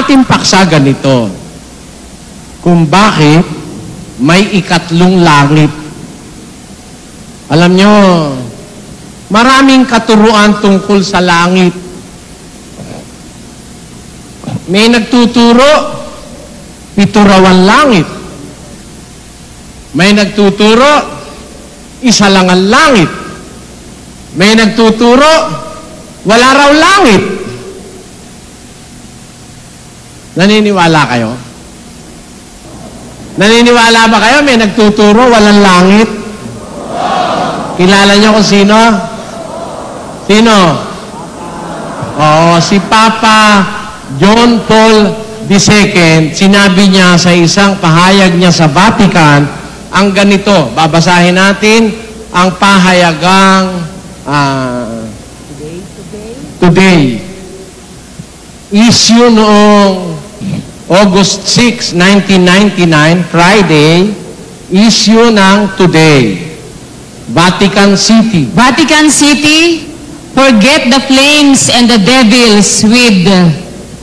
ating paksa ganito. Kung bakit may ikatlong langit. Alam nyo, maraming katuruan tungkol sa langit. May nagtuturo, 7 raw ang langit. May nagtuturo, 1 lang ang langit. May nagtuturo, wala raw langit. Naniniwala kayo? Naniniwala ba kayo? May nagtuturo, walang langit? Kilala niyo kung sino? Sino? Oo, si Papa John Paul II. Sinabi niya sa isang pahayag niya sa Vatican, ang ganito, babasahin natin ang pahayagang today. Issue noong August 6, 1999, Friday, issue ng Today. Vatican City. Vatican City, forget the flames and the devils with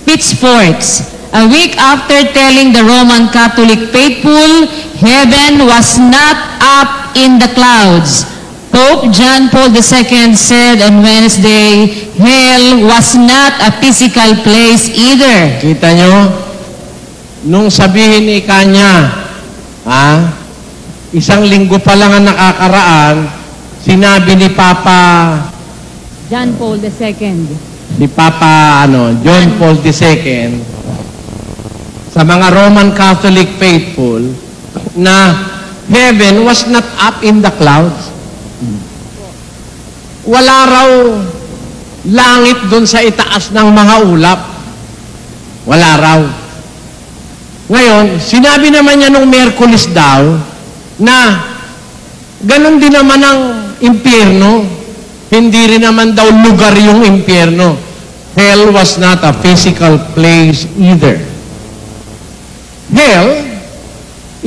pitchforks. A week after telling the Roman Catholic faithful, heaven was not up in the clouds. Pope John Paul II said on Wednesday, hell was not a physical place either. Kita nyo? Nung sabihin ni kanya, isang linggo pa lang ang nakakaraan, sinabi ni Papa John Paul II. Ni Papa John Paul II sa mga Roman Catholic faithful na heaven was not up in the clouds. Wala raw langit doon sa itaas ng mga ulap. Wala raw. Ngayon, sinabi naman niya nung Miyerkules daw na ganun din naman ang impyerno. Hindi rin naman daw lugar yung impyerno. Hell was not a physical place either. Hell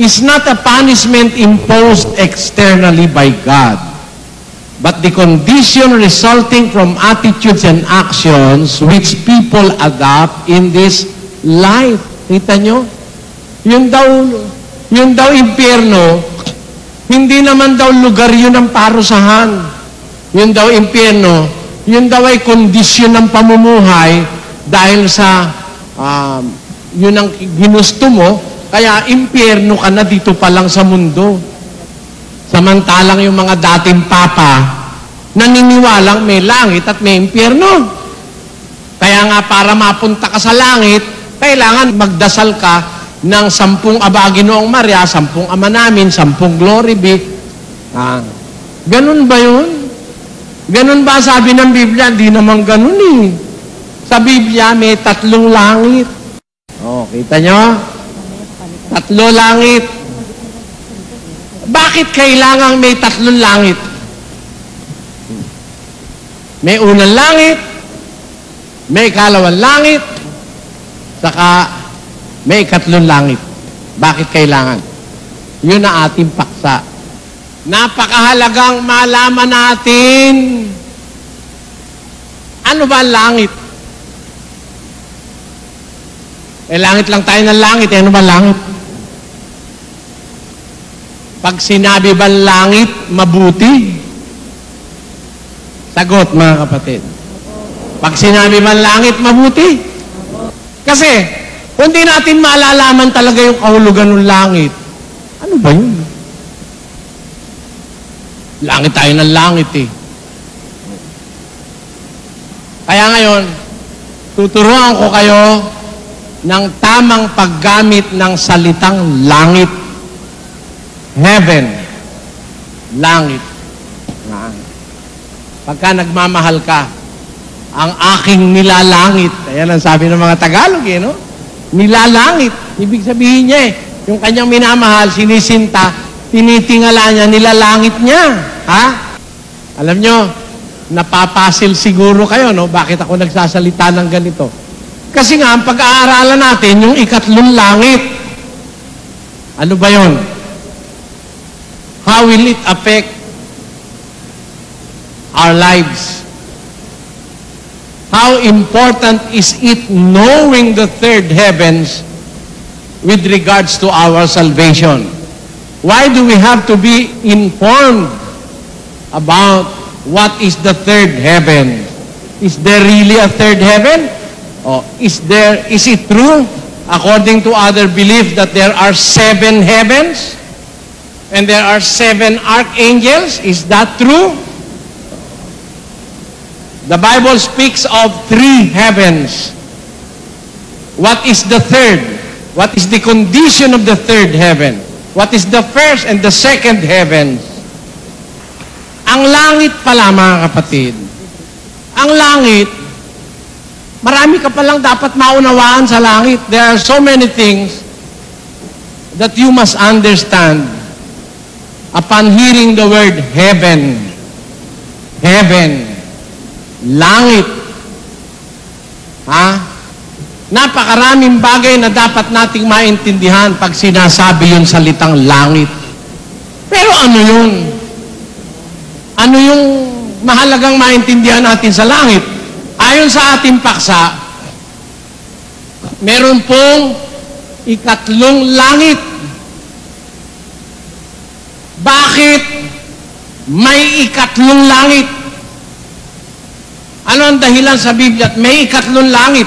is not a punishment imposed externally by God, but the condition resulting from attitudes and actions which people adopt in this life. Kita nyo? Yun daw impyerno, hindi naman daw lugar yun ng parusahan. Yun daw impyerno, yun daw ay kondisyon ng pamumuhay dahil sa yun ang ginusto mo, kaya impyerno ka na dito pa lang sa mundo. Samantalang yung mga dating papa, naniniwalang may langit at may impyerno. Kaya nga para mapunta ka sa langit, kailangan magdasal ka ng 10 Aba Ginoong Maria, 10 Ama Namin, 10 Glory be. Ganun ba yun? Ganun ba sabi ng Biblia? Hindi naman ganun eh. Sa Biblia, may 3 langit. Kita nyo? 3 langit. Bakit kailangang may 3 langit? May unang langit, may ikalawang langit, saka may 3 langit. Bakit kailangan? Yun ang ating paksa. Napakahalagang malaman natin. Ano ba ang langit? Langit lang tayo ng langit. Ano ba langit? Pag sinabi ba langit, mabuti? Sagot, mga kapatid. Pag sinabi ba langit, mabuti? Kasi, kung di natin malalaman talaga yung kahulugan ng langit, ano ba yun? Langit tayo ng langit eh. Kaya ngayon, tuturuan ko kayo ng tamang paggamit ng salitang langit. Heaven. Langit. Pagka nagmamahal ka, ang aking nilalangit. Ayan ang sabi ng mga Tagalog eh, no? Nilalangit. Ibig sabihin niya eh, yung kanyang minamahal, sinisinta, tinitingala niya, nilalangit niya. Ha? Alam nyo, napapasil siguro kayo, no? Bakit ako nagsasalita ng ganito? Kasi nga, ang pag-aaralan natin, yung 3 langit. Ano ba yon? How will it affect our lives? how important is it knowing the third heavens with regards to our salvation? Why do we have to be informed about what is the third heaven? Is there really a third heaven? Or is it true, according to other belief, that there are 7 heavens and there are 7 archangels? Is that true? The Bible speaks of 3 heavens. What is the third? What is the condition of the third heaven? What is the first and the second heaven? Ang langit pala, mga kapatid, ang langit, marami ka palang dapat maunawaan sa langit. There are so many things that you must understand upon hearing the word heaven. Heaven. Langit. Napakaraming bagay na dapat nating maintindihan pag sinasabi yung salitang langit. Pero ano yun? Ano yung mahalagang maintindihan natin sa langit? Ayon sa ating paksa, meron pong ikatlong langit. Bakit may ikatlong langit? Ano ang dahilan sa Biblia at may ikatlong langit?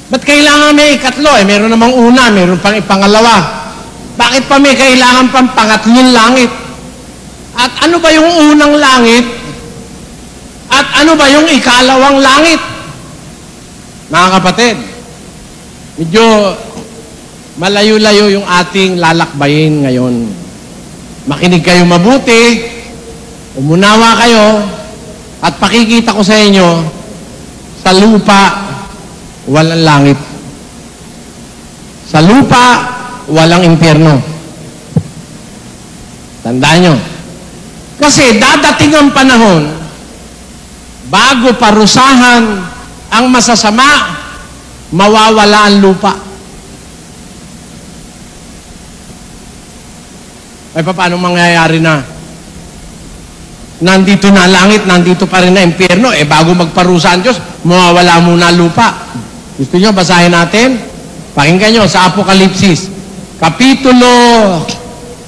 Ba't kailangan may ikatlo? Meron namang una, meron pang ipangalawa. Bakit pa may kailangan pang pangatlong langit? At ano ba yung unang langit? At ano ba yung ikalawang langit? Mga kapatid, medyo malayo-layo yung ating lalakbayin ngayon. Makinig kayo mabuti, umunawa kayo, at pakikita ko sa inyo, sa lupa, walang langit. Sa lupa, walang impyerno. Tandaan nyo. Kasi dadating ang panahon, bago parusahan ang masasama, mawawala ang lupa. Ay, paano mangyayari na? Nandito na langit, nandito pa rin na impyerno. Bago magparusa ang Diyos, mawawala muna ang lupa. Gusto nyo, basahin natin? Pakinggan nyo sa Apokalipsis, Kapitulo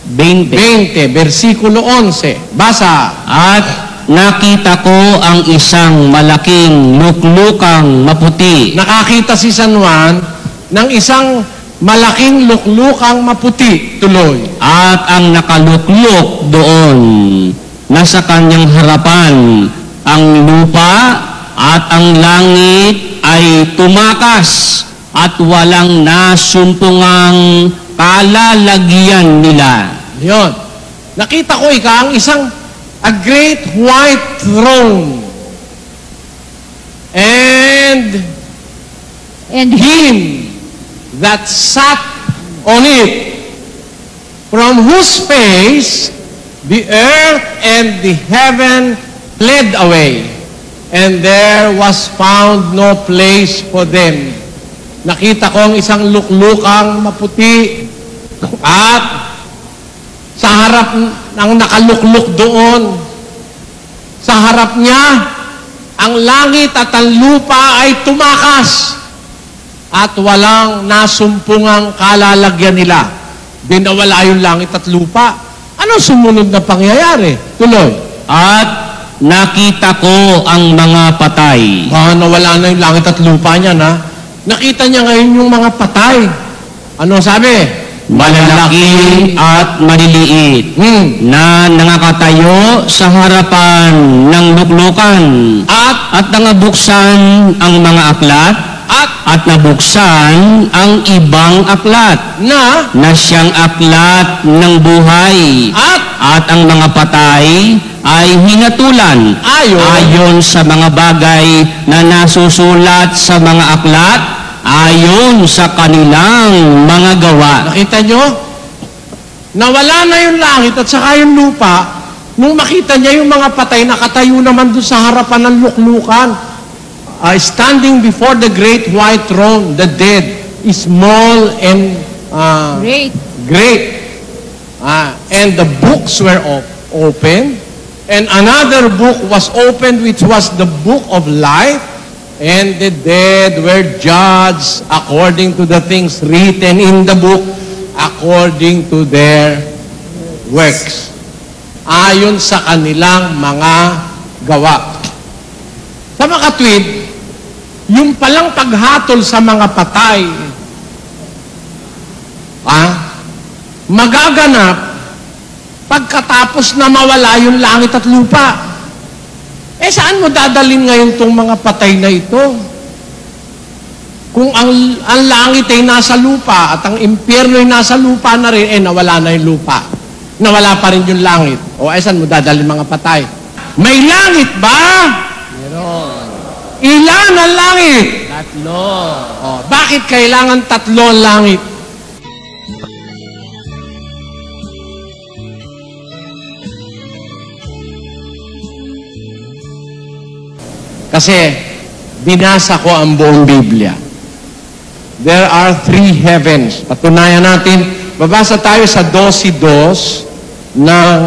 20, versikulo 11. Basa. At nakita ko ang isang malaking luklukang maputi. Nakakita si San Juan ng isang malaking luklukang maputi. Tuloy. At ang nakalukluk doon, nasa kanyang harapan, ang lupa at ang langit ay tumakas at walang nasumpungang kalalagyan nila. Yun. Nakita ko ang isang a great white throne. And him that sat on it, from whose face the earth and the heaven fled away, and there was found no place for them. Nakita ko ang isang luklukang maputi at sa harap ng nakalukluk doon, sa harap niya, ang langit at ang lupa ay tumakas at walang nasumpungang kalalagyan nila. Dinawala yung langit at lupa. Ano sumunod na pangyayari? Tuloy. At nakita ko ang mga patay. Nawala na yung langit at lupa niya, na. Nakita niya ngayon yung mga patay. Ano sabi? Malalaki at maliliit na nangakatayo sa harapan ng luklukan at nangabuksan ang mga aklat at nabuksan ang ibang aklat na siyang aklat ng buhay at ang mga patay ay hinatulan ayon sa mga bagay na nasusulat sa mga aklat ayon sa kanilang mga gawa. Nakita nyo? Nawala na yung langit at saka yung lupa nung makita niya yung mga patay nakatayo naman doon sa harapan ng luklukan. Standing before the great white throne, the dead, small and great. And the books were open, And another book was opened, which was the book of life, and the dead were judged according to the things written in the book, according to their works. Ayon sa kanilang mga gawa. Sa makatwid, yung palang paghatol sa mga patay, magaganap pagkatapos na mawala yung langit at lupa. Saan mo dadalhin ngayon tong mga patay na ito? Kung ang langit ay nasa lupa at ang impyerno ay nasa lupa na rin, nawala na yung lupa. Nawala pa rin yung langit. Saan mo dadalhin mga patay? May langit ba? Meron. Ilan ang langit? 3. Bakit kailangan 3 ang langit? Kasi binasa ko ang buong Biblia. There are 3 heavens. Patunayan natin, babasa tayo sa 12:2 ng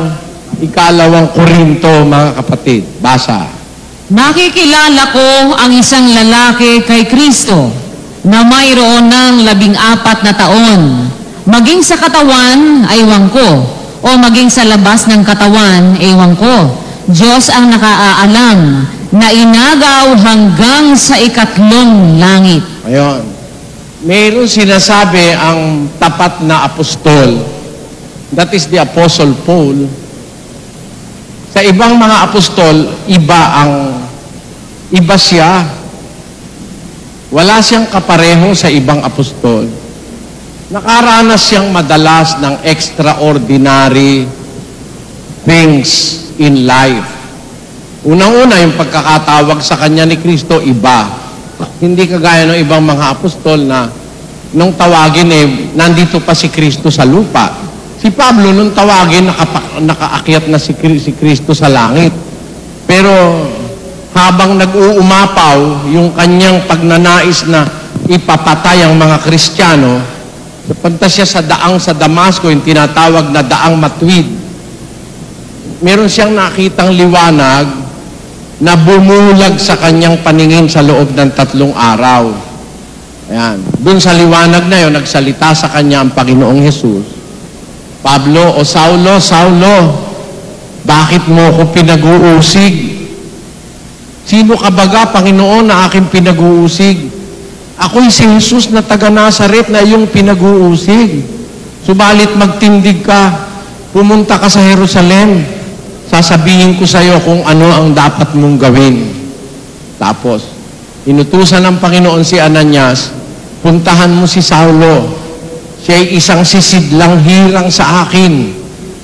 ikalawang Korinto, mga kapatid. Basa. Nakikilala ko ang isang lalaki kay Kristo na mayroon ng 14 na taon. Maging sa katawan, aywan ko. O maging sa labas ng katawan, aywan ko. Diyos ang nakaalam na inagaw hanggang sa 3 langit. Ayun. Mayroon sinasabi ang tapat na apostol. That is the Apostle Paul. Sa ibang mga apostol, iba siya. Wala siyang kapareho sa ibang apostol. Nakaranas siyang madalas ng extraordinary things in life. Unang-una, yung pagkakatawag sa kanya ni Kristo, iba. Hindi kagaya ng ibang mga apostol na nung tawagin nandito pa si Kristo sa lupa. Si Pablo, nung tawagin, nakaakyat na si Kristo sa langit. Pero habang nag-uumapaw yung kanyang pagnanais na ipapatay ang mga Kristiyano, punta siya sa daang sa Damasco, yung tinatawag na daang Matwid. Meron siyang nakitang liwanag na bumulag sa kanyang paningin sa loob ng 3 araw. Ayan. Doon sa liwanag na yun, nagsalita sa kanya ang Panginoong Hesus. Pablo, o Saulo, Saulo, bakit mo ako pinag-uusig? Sino ka baga, Panginoon, na aking pinag-uusig? Ako'y si Jesus na taga Nazaret na iyong pinag-uusig. Subalit magtindig ka, pumunta ka sa Jerusalem, sasabihin ko sa iyo kung ano ang dapat mong gawin. Tapos, inutusan ng Panginoon si Ananias, puntahan mo si Saulo. Siya'y isang sisidlang hirang sa akin.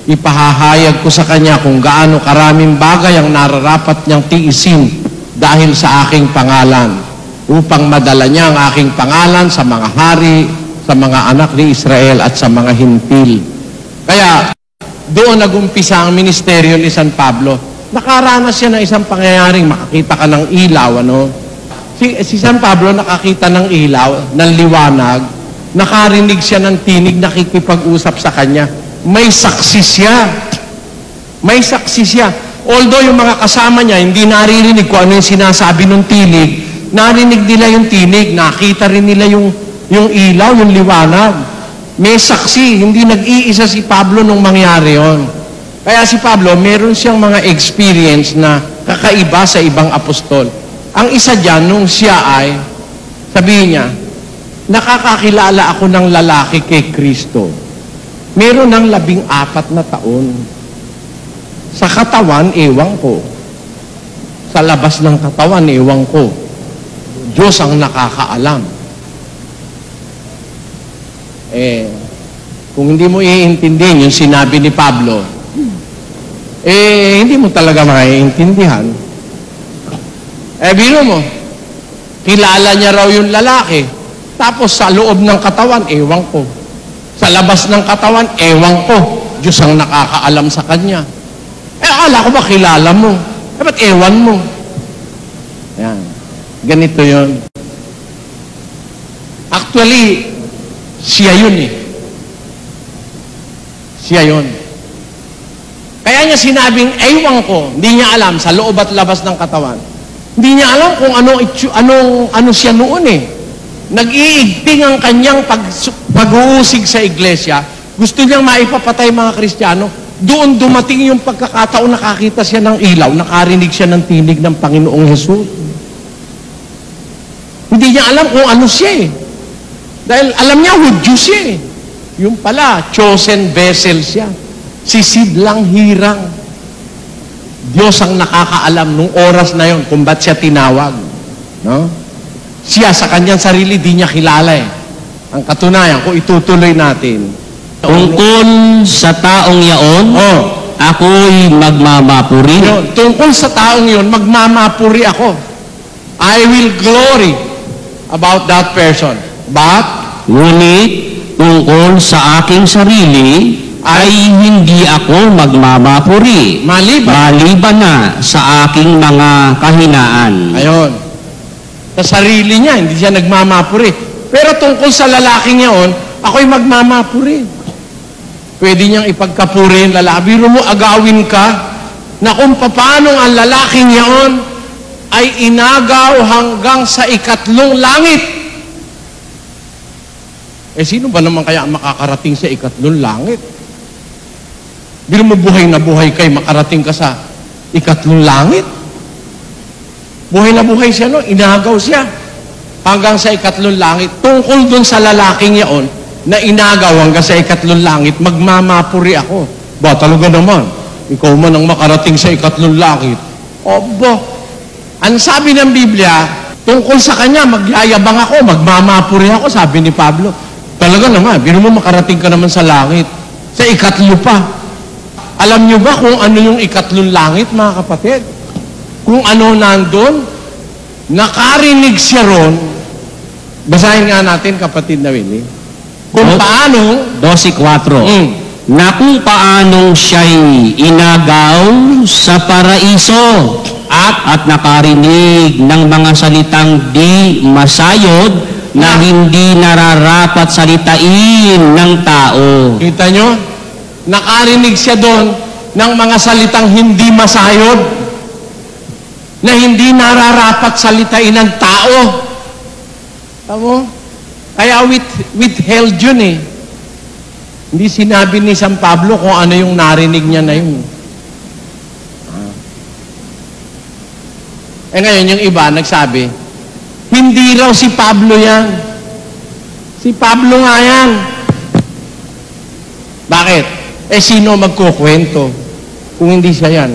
Ipahahayag ko sa kanya kung gaano karaming bagay ang nararapat niyang tiisin dahil sa aking pangalan, upang madala niya ang aking pangalan sa mga hari, sa mga anak ni Israel at sa mga hintil. Kaya, doon nagumpisa ang ministeryo ni San Pablo. Nakaranas siya ng isang pangyayaring makakita ka ng ilaw, Si San Pablo nakakita ng ilaw, ng liwanag, nakarinig siya ng tinig, nakikipag-usap sa kanya. May saksi siya. May saksi siya. Although yung mga kasama niya, hindi naririnig kung ano yung sinasabi ng tinig, narinig nila yung tinig, nakita rin nila yung ilaw, yung liwanag. May saksi, hindi nag-iisa si Pablo nung mangyari yon. Kaya si Pablo, meron siyang mga experience na kakaiba sa ibang apostol. Ang isa dyan, nung siya ay, sabihin niya, nakakakilala ako ng lalaki kay Kristo. Meron ng 14 na taon. Sa katawan, ewan ko. Sa labas ng katawan, ewan ko. Diyos ang nakakaalam. Kung hindi mo iintindihin yung sinabi ni Pablo, hindi mo talaga maiintindihan. Biro mo, kilala niya raw yung lalaki, tapos sa loob ng katawan, ewan ko. Sa labas ng katawan, ewan ko. Diyos ang nakakaalam sa kanya. Akala ko ba kilala mo? Ba't ewan mo? Yan. Ganito yon. Actually, siya yun Siya yun. Kaya Kaya niya sinabing, ewan ko, hindi niya alam sa loob at labas ng katawan. Hindi niya alam kung ano siya noon eh. Nag-iigting ang kanyang pag-uusig sa iglesia. Gusto niyang maipapatay mga Kristiyano. Doon dumating yung pagkakataon, nakakita siya ng ilaw, nakarinig siya ng tinig ng Panginoong Hesus. Hindi niya alam kung ano siya eh. Dahil alam niya, Hudyo siya eh. Yung pala, chosen vessel siya. Sisidlang hirang. Diyos ang nakakaalam nung oras na yon kung ba't siya tinawag. No? Siya sa kanyang sarili, di niya kilala eh. Ang katunayan, kung itutuloy natin. Tungkol sa taong yaon, ako'y magmamapuri. Yun, tungkol sa taong yon, magmamapuri ako. I will glory about that person. But, ngunit tungkol sa aking sarili, ay hindi ako magmamapuri. Maliban na sa aking mga kahinaan. Ayun. Sa sarili niya, hindi siya nagmamapuri. Pero tungkol sa lalaking yaon, ako'y magmamapuri. Pwede niyang ipagkapuri yung lalaki. Biro mo, agawin ka na kung paano ang lalaking yaon ay inagaw hanggang sa ikatlong langit. Eh, sino ba naman kaya makakarating sa ikatlong langit? Biro mo, buhay na buhay kay makarating ka sa ikatlong langit. Buhay na buhay siya, no? Inagaw siya hanggang sa ikatlong langit. Tungkol dun sa lalaking yaon na inagaw hanggang sa ikatlong langit, magmamapuri ako. Ba, talaga naman, ikaw man ang makarating sa ikatlong langit. Obo, ang sabi ng Biblia, tungkol sa kanya, magyayabang ako, magmamapuri ako, sabi ni Pablo. Talaga naman, biro mo makarating ka naman sa langit. Sa ikatlo pa. Alam niyo ba kung ano yung ikatlong langit, mga kapatid? Kung ano nandun? Nakarinig siya ron. Basahin nga natin, kapatid na Willie. Kung paano... 12:4. Na kung paanong siya'y inagaw sa paraiso at nakarinig ng mga salitang di masayod na hindi nararapat salitain ng tao. Kita nyo? Nakarinig siya doon ng mga salitang hindi masayod, na hindi nararapat salitain ng tao. Tamo? Kaya withheld yun eh. Hindi sinabi ni San Pablo kung ano yung narinig niya na yun. Eh ngayon yung iba nagsabi, hindi raw si Pablo yan. Si Pablo nga yan. Bakit? Eh, sino magkukwento kung hindi siya yan?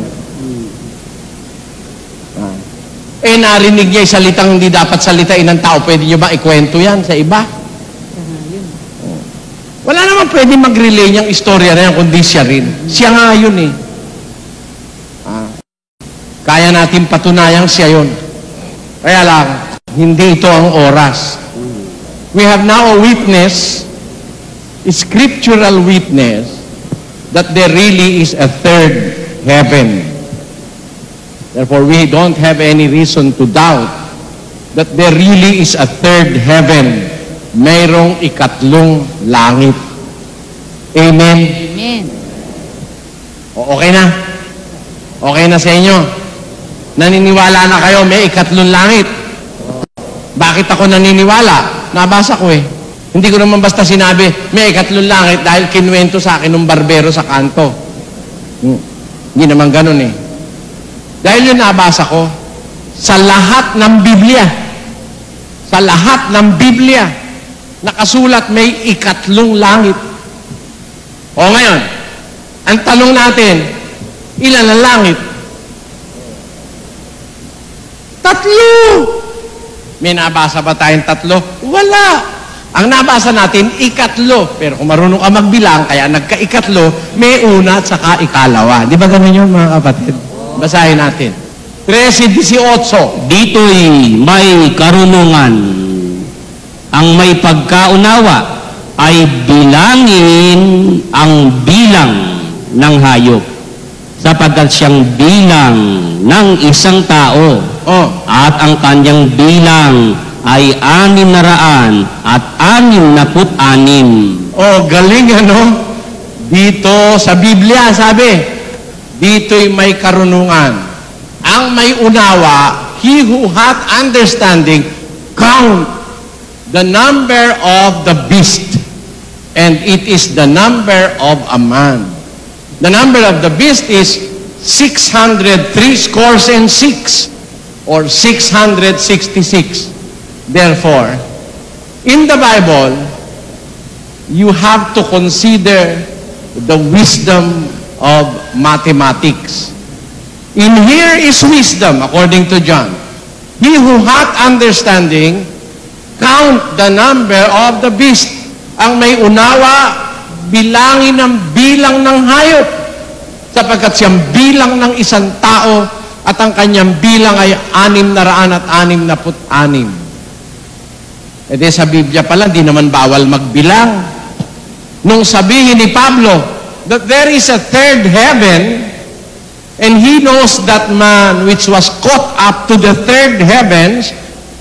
Eh, narinig niya yung salitang hindi dapat salitain ng tao. Pwede niyo ba ikwento yan sa iba? Wala naman pwede mag-relay niyang istorya na yan kundi siya rin. Siya nga yun eh. Kaya natin patunayang siya yun. Kaya lang, hindi ito ang oras. We have now a witness, a scriptural witness, that there really is a third heaven. Therefore, we don't have any reason to doubt that there really is a third heaven. Mayroong ikatlong langit. Amen? Amen. Okay na? Okay na sa inyo? Naniniwala na kayo may ikatlong langit? Bakit ako naniniwala? Nabasa ko eh. Hindi ko naman basta sinabi, may ikatlong langit dahil kinuwento sa akin ng barbero sa kanto. Hindi naman ganun eh. Dahil yun nabasa ko, sa lahat ng Biblia, sa lahat ng Biblia, nakasulat may ikatlong langit. O ngayon, ang tanong natin, ilan ang langit? 3! May nabasa ba tayong 3? Wala! Ang nabasa natin, ikatlo. Pero kung marunong ka magbilang, kaya nagka-ikatlo, may una at saka ikalawa. Di ba ganun yun, mga kapatid? Basahin natin. 13:18. Dito'y may karunungan. Ang may pagkaunawa ay bilangin ang bilang ng hayop, sapagkat siyang bilang ng isang tao, at ang kanyang bilang ay 666. Oh, galing ano? Dito sa Biblia, sabi, Dito'y may karunungan. Ang may unawa, he who hath understanding, count the number of the beast, and it is the number of a man. The number of the beast is 603 scores and 6, or 666. Therefore, in the Bible, you have to consider the wisdom of mathematics. In here is wisdom, according to John. He who hath understanding, count the number of the beast. Ang may unawa, bilangin ang bilang ng hayop, sapagkat siyang bilang ng isang tao at ang kanyang bilang ay 666. E di sa Biblia pala, di naman bawal magbilang. Nung sabihin ni Pablo that there is a third heaven, and he knows that man which was caught up to the third heavens,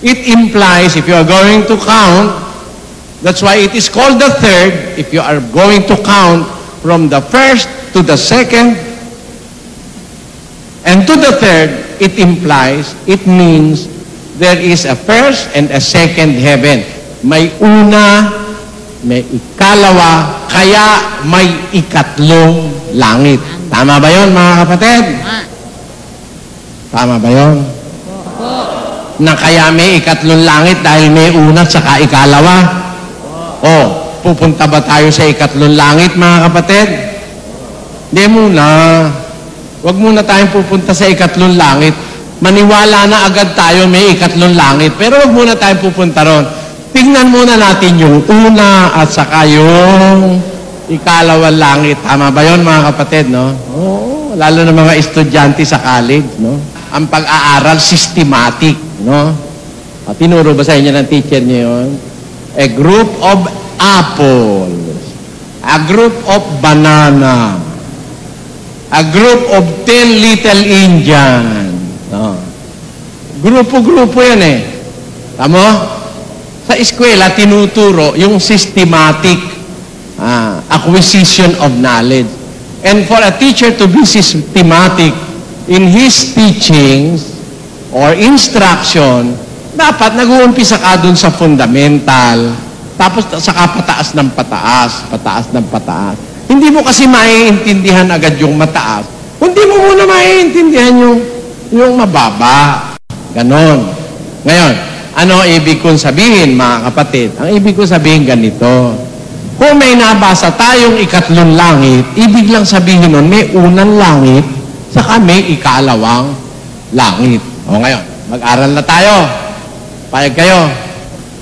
it implies, if you are going to count, that's why it is called the third, if you are going to count from the first to the second, and to the third, it implies, it means, there is a first and a second heaven. May una, may ikalawa, kaya may ikatlong langit. Tama ba yun, mga kapatid? Tama ba yun? Na kaya may ikatlong langit dahil may una at saka ikalawa? O, pupunta ba tayo sa ikatlong langit, mga kapatid? Hindi muna. Huwag muna tayong pupunta sa ikatlong langit. Maniwala na agad tayo may ikatlong langit. Pero huwag muna tayong pupunta ron. Tingnan muna natin yung una at saka yung ikalawang langit. Tama ba yun, mga kapatid, no? Oo, lalo na mga estudyante sa college, no? Ang pag-aaral, systematic, no? At tinuro ba sa inyo ng teacher niyo yun? A group of apples. A group of banana. A group of 10 little Indians. No. Grupo-grupo yan eh. Tamo? Sa eskwela, tinuturo yung systematic acquisition of knowledge. And for a teacher to be systematic in his teachings or instruction, dapat nag-uumpisa ka dun sa fundamental, tapos saka pataas ng pataas, pataas ng pataas. Hindi mo kasi maiintindihan agad yung mataas. Hindi mo muna maiintindihan yung mababa. Ganon. Ngayon, ano ibig kong sabihin, mga kapatid? Ang ibig kong sabihin ganito. Kung may nabasa tayong ikatlong langit, ibig lang sabihin nun, may unang langit, saka may ikalawang langit. O ngayon, mag-aral na tayo. Payag kayo.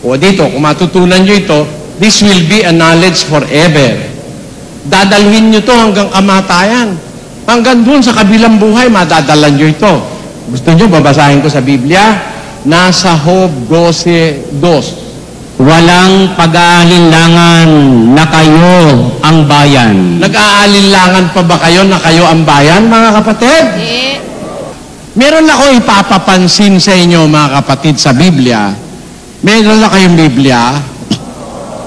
O dito, kung matutunan nyo ito, this will be a knowledge forever. Dadalhin nyo to hanggang kamatayan. Hanggang dun sa kabilang buhay, madadalan nyo ito. Gusto nyo, babasahin ko sa Biblia? Nasa Job 12:2. Walang pag-aalinlangan na kayo ang bayan. Nag-aalinlangan pa ba kayo na kayo ang bayan, mga kapatid? Meron ako ipapapansin sa inyo, mga kapatid, sa Biblia. Meron na kayong Biblia.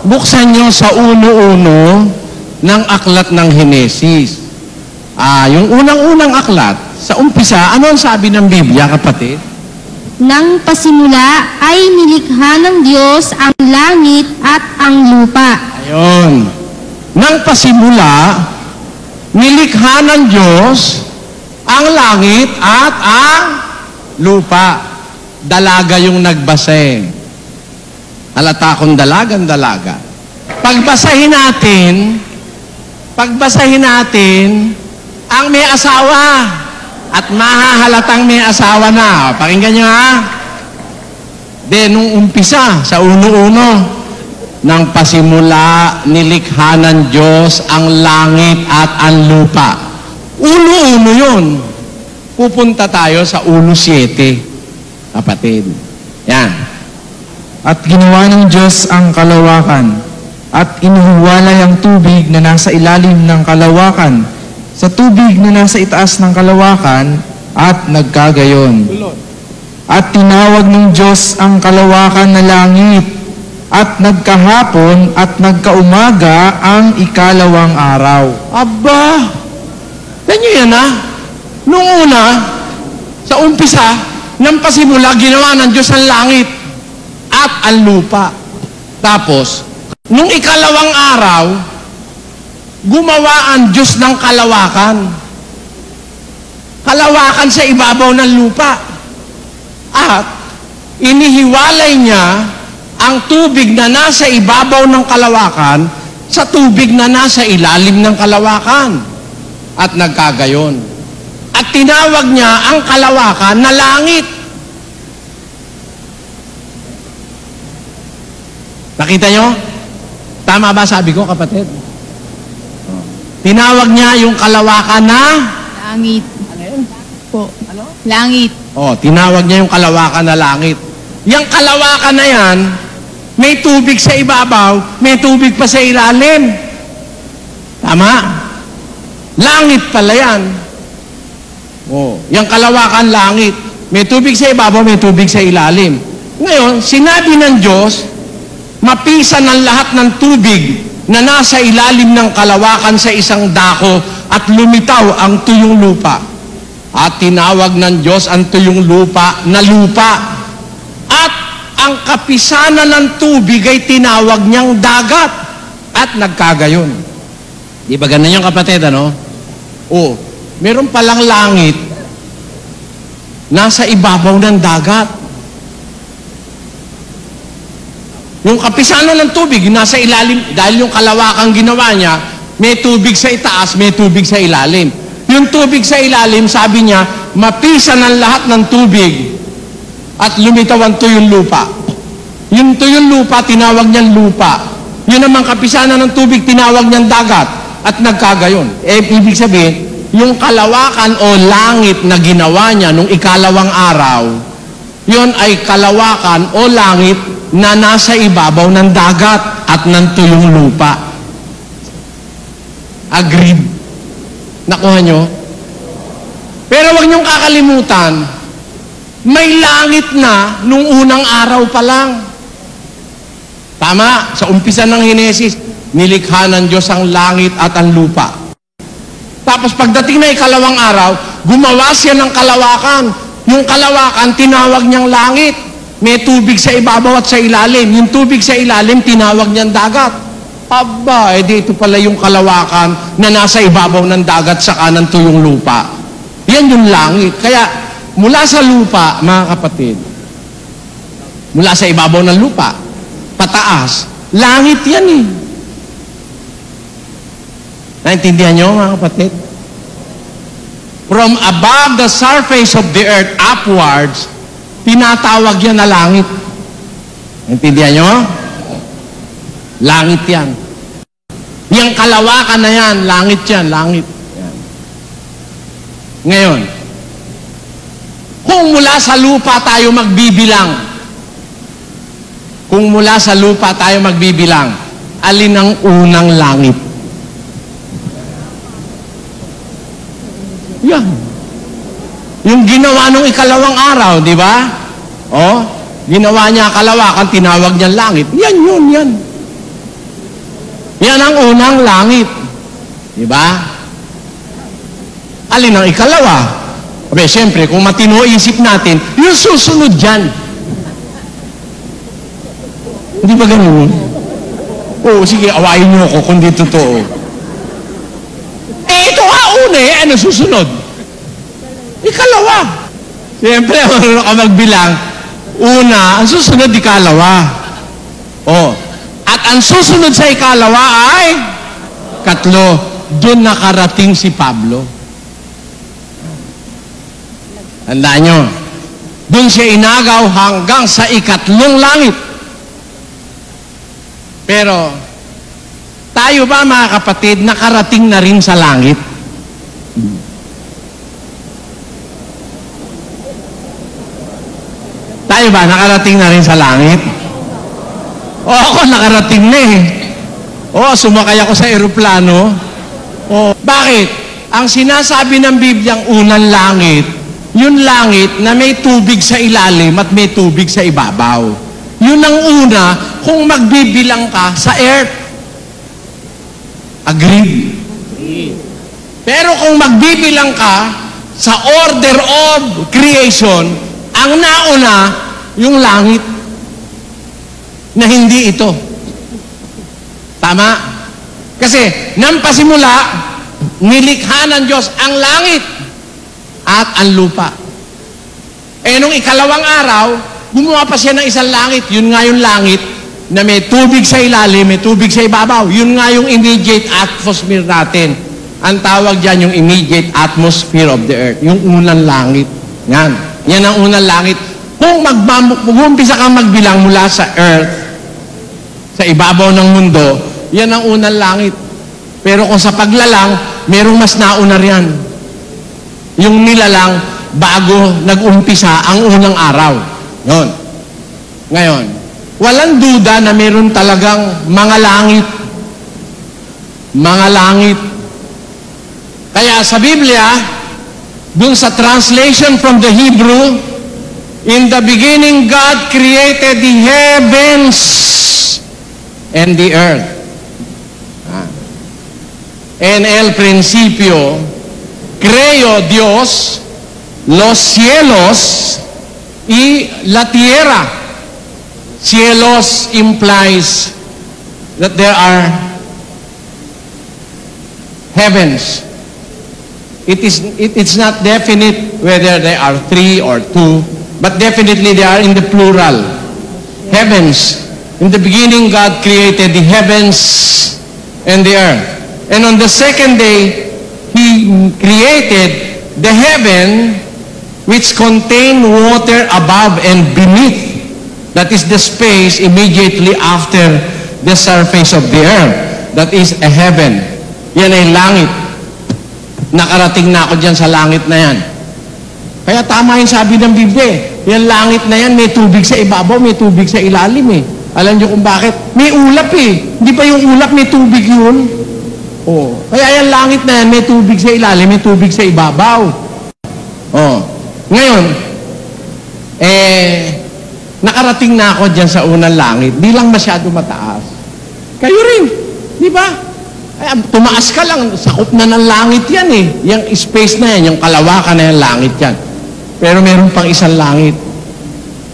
Buksan nyo sa 1:1 ng aklat ng Henesis. Yung unang-unang aklat, sa umpisa, ano ang sabi ng Biblia, kapatid? Nang pasimula ay nilikha ng Diyos ang langit at ang lupa. Ayun. Nang pasimula, nilikha ng Diyos ang langit at ang lupa. Dalaga yung nagbase. Halata akong dalagang-dalaga. Pagbasahin natin, ang may asawa at mahahalatang may asawa na. Pakinggan nyo ha. Nung umpisa, sa 1:1, nang pasimula, nilikha ng Diyos ang langit at ang lupa. 1:1 yun. Pupunta tayo sa 1:7. Kapatid. Yan. At ginawa ng Diyos ang kalawakan, at inuhuwalay ang tubig na nasa ilalim ng kalawakan sa tubig na nasa itaas ng kalawakan, at nagkagayon. At tinawag ng Diyos ang kalawakan na langit, at nagkahapon at nagkaumaga ang ikalawang araw. Aba! Yan yan ha? Noong una, sa umpisa, ng pasimula, ginawa ng Diyos ang langit at ang lupa. Tapos, nung ikalawang araw, gumawa ang Diyos ng kalawakan. Kalawakan sa ibabaw ng lupa. At inihiwalay niya ang tubig na nasa ibabaw ng kalawakan sa tubig na nasa ilalim ng kalawakan. At nagkagayon. At tinawag niya ang kalawakan na langit. Nakita nyo? Tama ba sabi ko, kapatid? Tinawag niya yung kalawakan na Langit. Po. Langit. tinawag niya yung kalawakan na langit. Yung kalawakan na yan, may tubig sa ibabaw, may tubig pa sa ilalim. Tama? Langit pala yan. Yung kalawakan langit. May tubig sa ibabaw, may tubig sa ilalim. Ngayon, sinabi ng Diyos, mapisan ng lahat ng tubig na nasa ilalim ng kalawakan sa isang dako at lumitaw ang tuyong lupa. At tinawag ng Diyos ang tuyong lupa na lupa. At ang kapisanan ng tubig ay tinawag niyang dagat. At nagkagayon. Di ba ganun yung kapatid, ano? Meron palang langit nasa ibabaw ng dagat. Yung kapisanan ng tubig, nasa ilalim, dahil yung kalawakang ginawa niya, may tubig sa itaas, may tubig sa ilalim. Yung tubig sa ilalim, sabi niya, mapisan ang lahat ng tubig at lumitaw ang tuyong lupa. Yung tuyong lupa, tinawag niyang lupa. Yun naman kapisanan ng tubig, tinawag niyang dagat at nagkagayon. Ibig sabihin, yung kalawakan o langit na ginawa niya nung ikalawang araw, yun ay kalawakan o langit na nasa ibabaw ng dagat at ng tuyong lupa. Agreed? Nakuha nyo? Pero huwag niyong kakalimutan, may langit na nung unang araw pa lang. Tama, sa umpisa ng Henesis, nilikha ng Diyos ang langit at ang lupa. Tapos pagdating na ikalawang araw, gumawa siya ng kalawakan. Yung kalawakan, tinawag niyang langit. May tubig sa ibabaw at sa ilalim. Yung tubig sa ilalim, tinawag niyang dagat. Aba, edi ito pala yung kalawakan na nasa ibabaw ng dagat saka ng tuyong lupa. Yan yung langit. Kaya, mula sa lupa, mga kapatid, mula sa ibabaw ng lupa, pataas, langit yan eh. Naintindihan nyo, mga kapatid? From above the surface of the earth upwards, tinatawag yan na langit. Naintindihan nyo? Langit yan. Yung kalawakan na yan, langit yan, langit. Yan. Ngayon, kung mula sa lupa tayo magbibilang, alin ang unang langit? Yan. Yung ginawa nung ikalawang araw, di ba? Ginawa niya kalawakan, tinawag niya langit. Yan yun, yan. Yan ang unang langit. Di ba? Alin ang ikalawa? Siyempre, kung matino isip natin, yung susunod dyan. Hindi ba ganun? Sige, awayin niyo ako kung di totoo. Ito nga una ano susunod? Ikalawa. Siyempre, marunong ka magbilang. Una, ang susunod ikalawa. At ang susunod sa ikalawa ay katlo. Doon nakarating si Pablo. Tandaan nyo, doon siya inagaw hanggang sa ikatlong langit. Pero, tayo ba mga kapatid, nakarating na rin sa langit? Tayo ba, nakarating na rin sa langit? Ako, nakarating na eh. Sumakay ako sa eroplano. Bakit? Ang sinasabi ng Bibliang unang langit, yung langit na may tubig sa ilalim at may tubig sa ibabaw. Yun ang una kung magbibilang ka sa earth. Agreed? Pero kung magbibilang ka sa order of creation, ang nauna, yung langit, na hindi ito. Tama? Kasi, nang pasimula, nilikha ng Diyos ang langit at ang lupa. Eh, nung ikalawang araw, gumawa pa siya ng isang langit. Yun nga yung langit na may tubig sa ilalim, may tubig sa ibabaw. Yun nga yung immediate atmosphere natin. Ang tawag dyan yung immediate atmosphere of the earth. Yung unang langit. Yan. Yan ang unang langit. Kung mag-umpisa kang magbilang mula sa earth, sa ibabaw ng mundo, yan ang unang langit. Pero kung sa paglalang, merong mas nauna riyan. Yung nilalang, bago nag-umpisa ang unang araw. Yun. Ngayon, walang duda na meron talagang mga langit. Mga langit. Kaya sa Biblia, dun sa translation from the Hebrew, in the beginning God created the heavens and the earth. En el principio, creo Dios los cielos y la tierra. Cielos implies that there are heavens. It's not definite whether there are 3 or 2, but definitely they are in the plural. Heavens. In the beginning, God created the heavens and the earth. And on the second day, He created the heaven which contain water above and beneath. That is the space immediately after the surface of the earth. That is a heaven. Yan ay langit. Nakarating na ako dyan sa langit na yan. Kaya tama yung sabi ng Biblia. Yan langit na yan, may tubig sa ibabaw, may tubig sa ilalim eh. Alam niyo kung bakit? May ulap eh. Hindi ba yung ulap may tubig yun? Oh. Kaya yan langit na yan, may tubig sa ilalim, may tubig sa ibabaw. Oh. Ngayon, nakarating na ako dyan sa unang langit. Di lang masyado mataas. Kayo rin. Di ba? Tumaas ka lang, sakop na ng langit yan eh. Yung space na yan, yung kalawakan na yan, langit yan. Pero meron pang isang langit.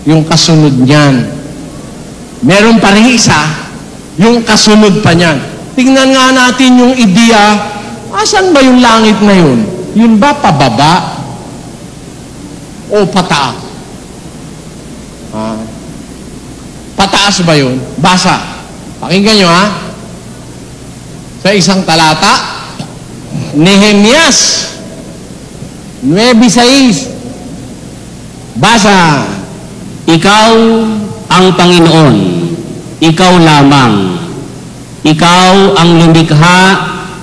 Yung kasunod niyan. Meron pa rin isa, yung kasunod pa niyan. Tingnan nga natin yung ideya, asan ba yung langit na yun? Yun ba pababa? O pataas? Pataas ba yun? Basa. Pakinggan nyo ha. Sa isang talata, Nehemias 9:6. Basa. Ikaw ang Panginoon, ikaw lamang. Ikaw ang lumikha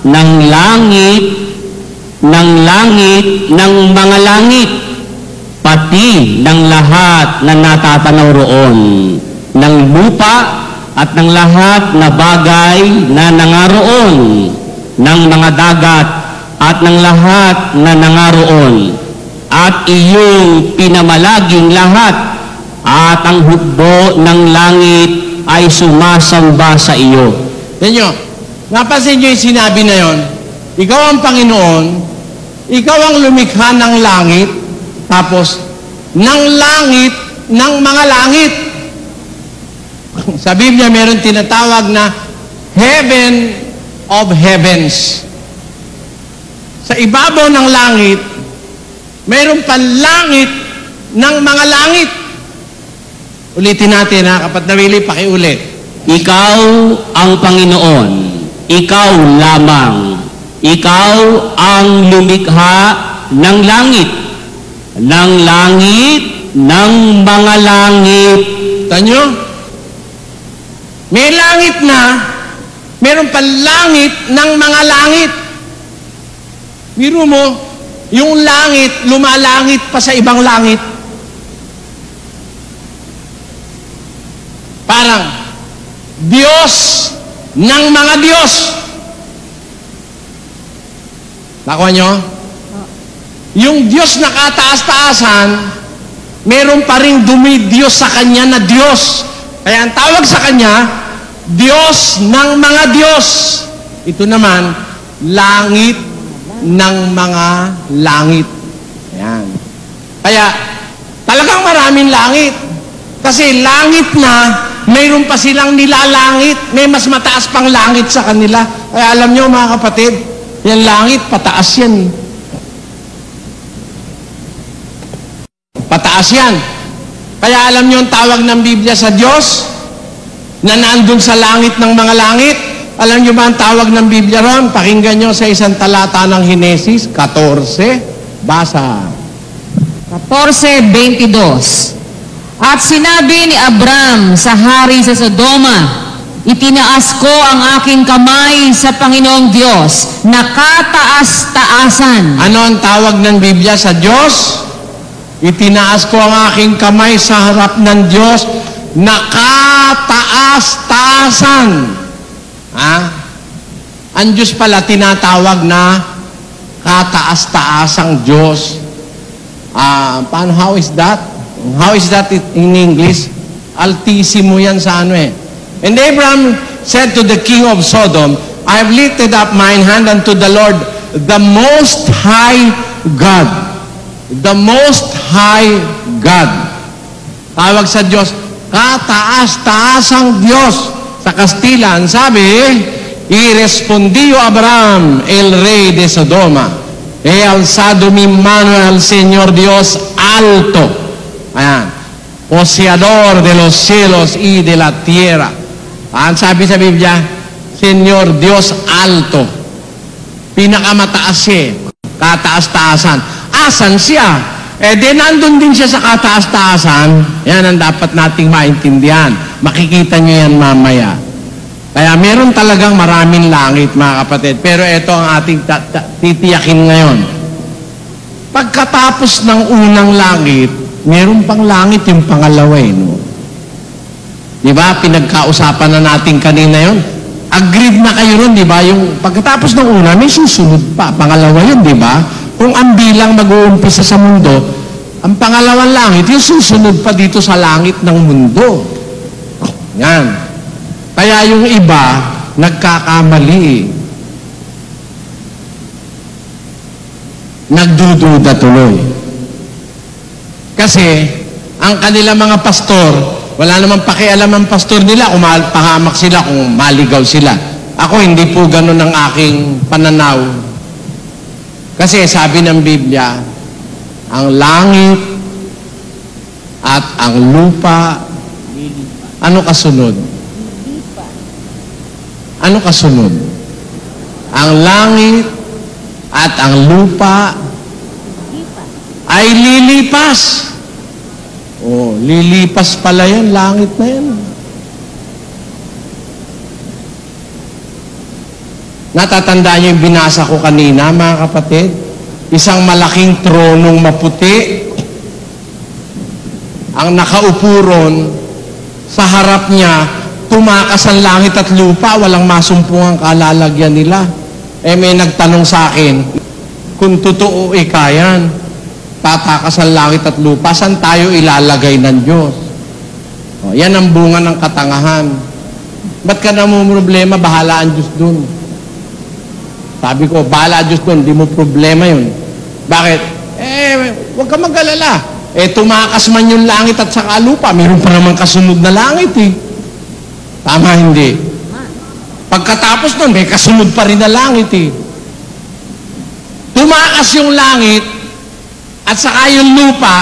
ng langit, ng mga langit, pati ng lahat na natatanaw roon, ng lupa at ng lahat na bagay na nangaroon, ng mga dagat at ng lahat na nangaroon, at iyong pinamalaging lahat, at ang hukbo ng langit ay sumasamba sa iyo. Yan napansin nyo yung sinabi na yon. Ikaw ang Panginoon, ikaw ang lumikha ng langit, tapos ng langit, ng mga langit. Sa Biblia, meron tinatawag na heaven of heavens. Sa ibabaw ng langit, meron pa langit ng mga langit. Ulitin natin ha, kapatid na Willie, pakiulit. Ikaw ang Panginoon, ikaw lamang. Ikaw ang lumikha ng langit, ng mga langit. Tanyo? May langit na, meron pa langit ng mga langit. Biro mo, yung langit, lumalangit pa sa ibang langit. Parang, Diyos ng mga Diyos. Nakuha nyo? Yung Diyos na kataas-taasan, meron pa rin dumidiyos sa Kanya na Diyos. Kaya ang tawag sa Kanya, Diyos ng mga Diyos. Ito naman, langit ng mga langit. Yan. Kaya, talagang maraming langit. Kasi langit na, mayroon pa silang nilalangit. May mas mataas pang langit sa kanila. Kaya alam nyo mga kapatid, yan langit, pataas yan. Pataas yan. Kaya alam nyo ang tawag ng Biblia sa Diyos na nandun sa langit ng mga langit. Alam nyo ba ang tawag ng Biblia ron? Pakinggan nyo sa isang talata ng Henesis 14. Basa. 14:22. At sinabi ni Abram sa hari sa Sodoma, itinaas ko ang aking kamay sa Panginoong Diyos na kataas-taasan. Ano ang tawag ng Biblia sa Diyos? Itinaas ko ang aking kamay sa harap ng Diyos na kataas-taasan. Ha? Ang Diyos pala tinatawag na kataas-taasang Diyos. Paano, how is that? How is that in English? Altissimo yan sa ano eh. And Abraham said to the king of Sodom, I have lifted up mine hand unto the Lord, the Most High God. The Most High God. Tawag sa Diyos, kataas-taasang Diyos. Sa Kastilan, sabi, irespondió Abraham, el rey de Sodoma, he alzado mi mano al Señor Dios alto. Ayan. Poseador de los cielos y de la tierra. Ang sabi sa Biblia, Señor Dios alto. Pinakamataas siya. Kataas-taasan. Asan siya? Di nandun din siya sa kataas-taasan. Yan ang dapat nating maintindihan. Makikita nyo yan mamaya. Kaya meron talagang maraming langit, mga kapatid. Pero ito ang ating titiyakin ngayon. Pagkatapos ng unang langit, meron pang langit yung pangalawa eh, no? Di ba? Pinagkausapan na natin kanina yon. Agreed na kayo ron, di ba? Yung pagkatapos ng una, may susunod pa. Pangalawa yun, di ba? Kung ang bilang mag-uumpisa sa mundo, ang pangalawang langit, yung susunod pa dito sa langit ng mundo. Yan. Kaya yung iba, nagkakamali eh. Nagdududa tuloy. Kasi, ang kanila mga pastor, wala namang pakialam ang pastor nila kung pahamak sila, kung maligaw sila. Ako, hindi po ganun ang aking pananaw. Kasi sabi ng Biblia, ang langit at ang lupa, ano kasunod? Ano kasunod? Ang langit at ang lupa ay lilipas. Oh, lilipas pala yan, langit na yan. Natatandaan niyo yung binasa ko kanina, mga kapatid? Isang malaking tronong maputi. Ang nakaupo ron, sa harap niya, tumakas ang langit at lupa, walang masumpungang kalalagyan nila. May nagtanong sa akin, kung totoo ikayan, tatakas ang langit at lupa, saan tayo ilalagay ng Diyos? O, yan ang bunga ng katangahan. Ba't ka namumroblema? Bahala ang Diyos dun. Sabi ko, bahala ang Diyos dun, di mo problema yun. Bakit? Huwag ka mag-alala. Tumakas man yung langit at saka lupa, meron pa naman kasunod na langit eh. Tama, hindi. Pagkatapos nun, may kasunod pa rin na langit eh. Tumakas yung langit, at saka yung lupa,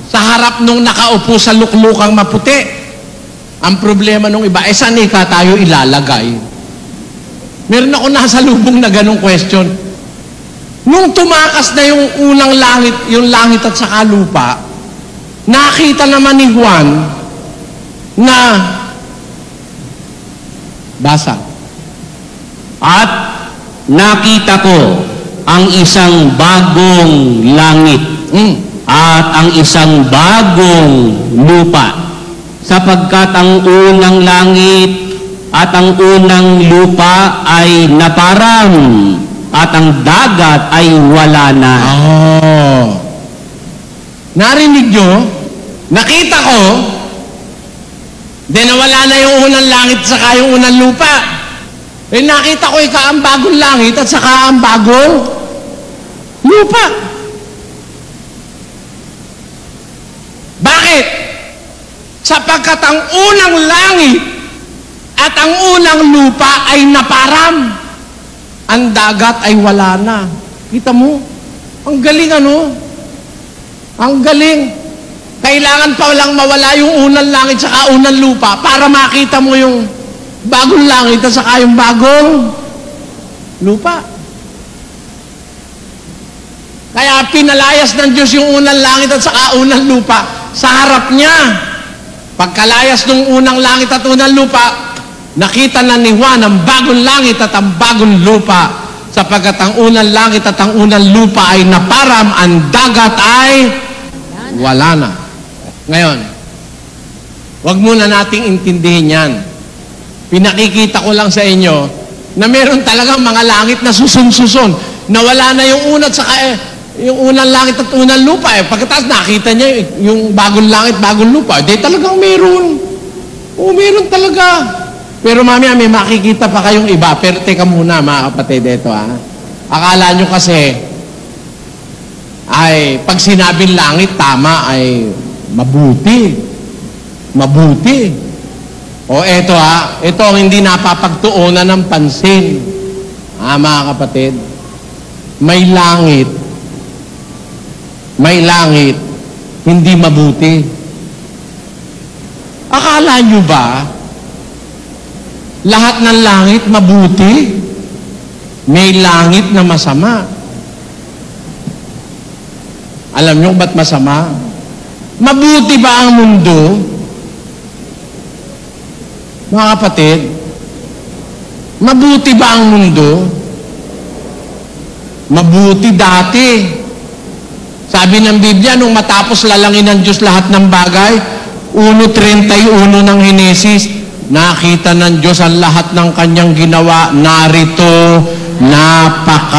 sa harap nung nakaupo sa luklukang maputi. Ang problema nung iba, saan tayo ilalagay? Meron ako nasa lubong na ganong question. Nung tumakas na yung unang langit, yung langit at saka lupa, nakita naman ni Juan na, basa, At nakita ko ang isang bagong langit at ang isang bagong lupa, sapagkat ang unang langit at ang unang lupa ay naparam at ang dagat ay wala na. Oh. Narinig nyo? Nakita ko, nawala na yung unang langit saka yung unang lupa. Nakita ko ang bagong langit at saka ang bagong lupa. Bakit? Sapagkat ang unang langit at ang unang lupa ay naparam. Ang dagat ay wala na. Kita mo? Ang galing ano? Ang galing. Kailangan pa lang mawala yung unang langit saka unang lupa para makita mo yung bagong langit at saka yung bagong lupa. Kaya pinalayas ng Diyos yung unang langit at saka unang lupa sa harap niya. Pagkalayas ng unang langit at unang lupa, nakita na ni Juan ang bagong langit at ang bagong lupa, sapagkat ang unang langit at ang unang lupa ay naparam, ang dagat ay wala na. Ngayon, wag muna nating intindihin yan. Pinakikita ko lang sa inyo na meron talagang mga langit na susun-susun, na wala na yung unat saka yung unang langit at unang lupa. Pagkatapos nakita niya yung bagong langit, bagong lupa, di talagang meron. Oo, meron talaga. Pero mamaya may makikita pa kayong iba. Pero teka muna mga kapatid, ito ha. Akala nyo kasi ay pag sinabing langit, tama ay mabuti. Mabuti. O eto ha, ito ang hindi napapagtuunan ng pansin. Mga kapatid, may langit, hindi mabuti. Akala nyo ba lahat ng langit mabuti? May langit na masama. Alam nyo ba't masama? Mabuti ba ang mundo? Mga kapatid, mabuti ba ang mundo? Mabuti dati. Sabi ng Biblia, nung matapos lalangin ng Diyos lahat ng bagay, 1:31 ng Henesis, nakita ng Diyos ang lahat ng kanyang ginawa, narito, napaka-buti.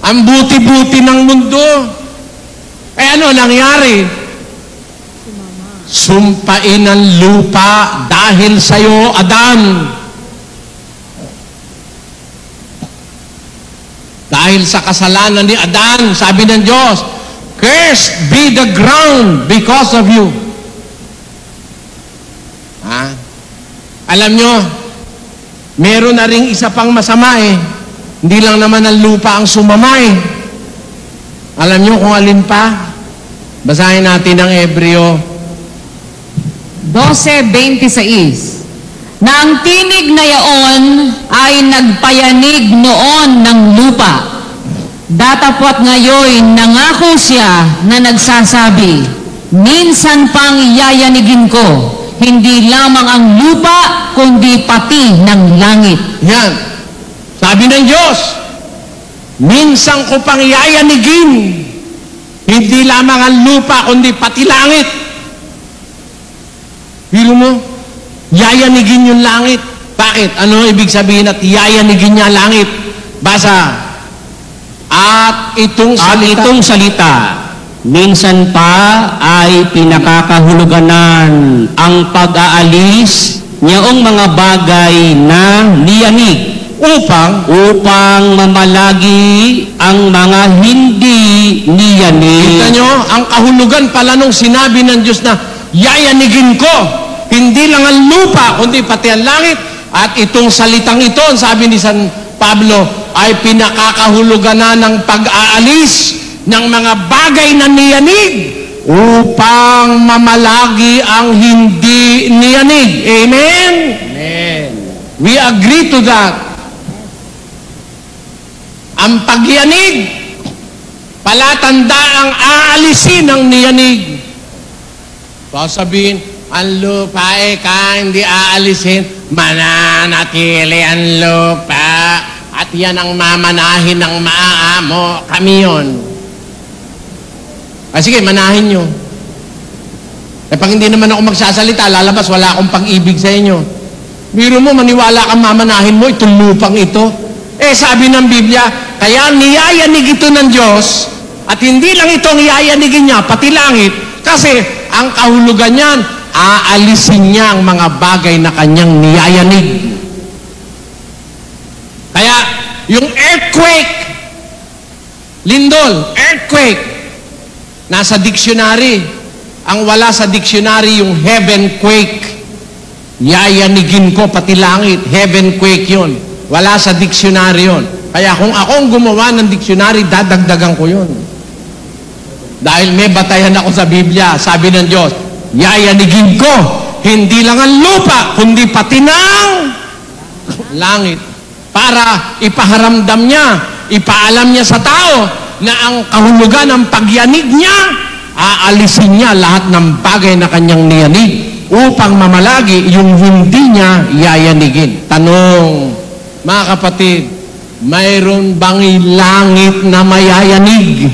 Ang buti-buti ng mundo. Eh ano nangyari? Sumpain ang lupa dahil sa'yo, Adan. Dahil sa kasalanan ni Adan, sabi ng Diyos, cursed be the ground because of you. Ha? Alam nyo, meron na ring isa pang masama eh. Hindi lang naman ang lupa ang sumama eh. Alam nyo kung alin pa? Basahin natin ang Hebreo 12:26. Na ang tinig na yaon ay nagpayanig noon ng lupa. Datapwat ngayon nangako siya na nagsasabi, minsan pang yayanigin ko, hindi lamang ang lupa, kundi pati ng langit. Yan. Sabi ng Diyos, minsan ko pang yayanigin, hindi lamang ang lupa, kundi pati langit. Biro mo, yayanigin yung langit. Bakit? Ano ibig sabihin at yayanigin niya langit? Basa. At itong salita, minsan pa ay pinakakahuluganan ang pag-aalis niyong mga bagay na niyanig upang mamalagi ang mga hindi niyanig. Kita nyo, ang kahulugan pala nung sinabi ng Diyos na yayanigin ko, hindi lang ang lupa, kundi pati ang langit. At itong salitang ito, sabi ni San Pablo, ay pinakakahulugan na ng pag-aalis ng mga bagay na niyanig upang mamalagi ang hindi niyanig. Amen? Amen. We agree to that. Ang pagyanig, palatanda ang aalisin ng niyanig. Sasabihin, ang lupa hindi aalisin, mananatili ang lupa, at yan ang mamanahin ng maaamo, kami yun. Sige, manahin nyo. Pag hindi naman ako magsasalita, lalabas, wala akong pag-ibig sa inyo. Biro mo, maniwala kang mamanahin mo, itong lupang ito. Sabi ng Biblia, kaya niyayanig ito ng Diyos, at hindi lang ito ang iyayanigin niya, pati langit, kasi ang kahulugan niyan, aalisin niya ang mga bagay na kanyang niyayanig. Kaya, yung earthquake, lindol, earthquake, Nasa dictionary. Ang wala sa dictionary, yung heaven quake. Yayanigin ko pati langit. Heaven quake yun. Wala sa dictionary yun. Kaya kung ako ang gumawa ng dictionary, dadagdagan ko yun. Dahil may batayan ako sa Biblia. Sabi ng Diyos, yayanigin ko, hindi lang ang lupa, kundi pati ng langit. Para ipaharamdam niya, ipaalam niya sa tao na ang kahulugan ng pagyanig niya, aalisin niya lahat ng bagay na kanyang niyanig upang mamalagi yung hindi niya yayanigin. Tanong, mga kapatid, mayroon bang langit na mayayanig?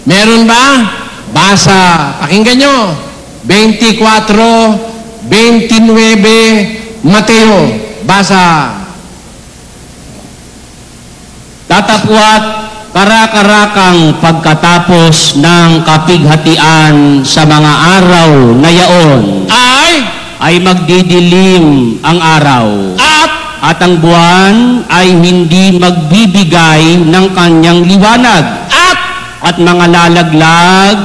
Meron ba? Basa. Pakinggan nyo. 24, 29, Mateo. Basa. Tatapwat karakarakang pagkatapos ng kapighatian sa mga araw na yaon ay magdidilim ang araw at ang buwan ay hindi magbibigay ng kanyang liwanag at mga lalaglag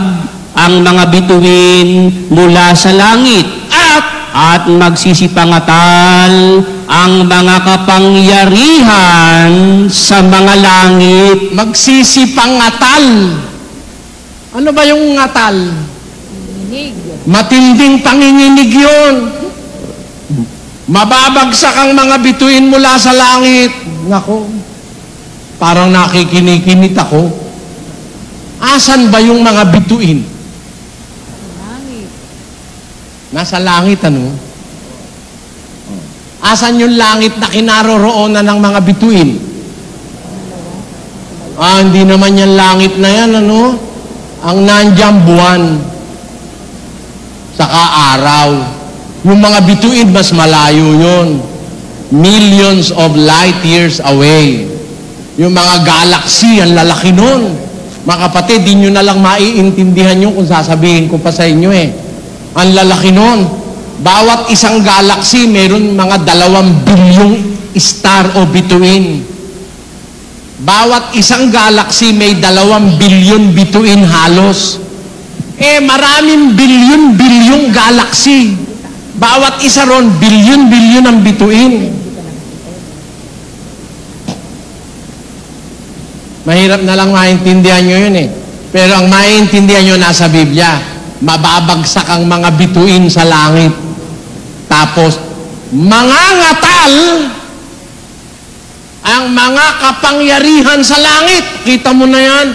ang mga bituin mula sa langit at magsisipangatal ang mga kapangyarihan sa mga langit. Magsisipangatal. Ano ba yung ngatal? Matinding panginginig yun. Mababagsak ang mga bituin mula sa langit. Nako, parang nakikinikinit ako. Asan ba yung mga bituin? Nasa langit, ano? Asan yung langit na kinaroroonan ng mga bituin? Hindi naman yung langit na yan, ano? Ang nandiyan buwan. Saka araw. Yung mga bituin, mas malayo yun. Millions of light years away. Yung mga galaxy, ang lalaki nun. Mga kapatid, di nyo na lang maiintindihan nyo kung sasabihin ko pa sa inyo eh. Ang lalaki nun. Bawat isang galaxy, meron mga 2 bilyong star o bituin. Bawat isang galaxy, may 2 bilyon bituin halos. Maraming bilyon-bilyong galaxy. Bawat isa ron, bilyon-bilyon ang bituin. Mahirap na lang maintindihan nyo yun eh. Pero ang maintindihan nyo nasa Biblia, mababagsak ang mga bituin sa langit. Tapos, mangangatal ang mga kapangyarihan sa langit. Kita mo na yan,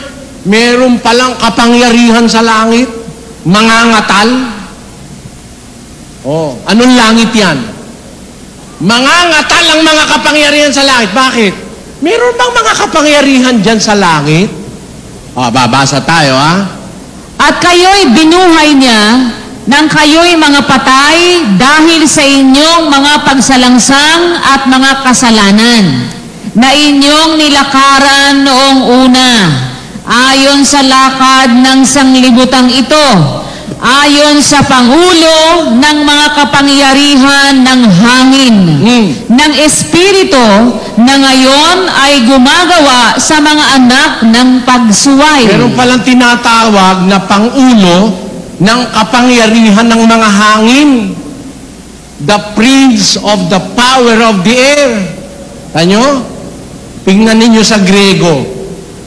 meron palang kapangyarihan sa langit. Mangangatal. Anong langit yan? Mangangatal ang mga kapangyarihan sa langit. Bakit? Meron bang mga kapangyarihan dyan sa langit? Babasa tayo, ha? At kayo'y binuhay niya nang kayo'y mga patay dahil sa inyong mga pagsalangsang at mga kasalanan na inyong nilakaran noong una, ayon sa lakad ng sanglibutang ito, ayon sa pangulo ng mga kapangyarihan ng hangin, ng espiritu na ngayon ay gumagawa sa mga anak ng pagsuway. Meron palang tinatawag na pangulo ng kapangyarihan ng mga hangin. The prince of the power of the air. Tanyo? Tingnan ninyo sa Grego.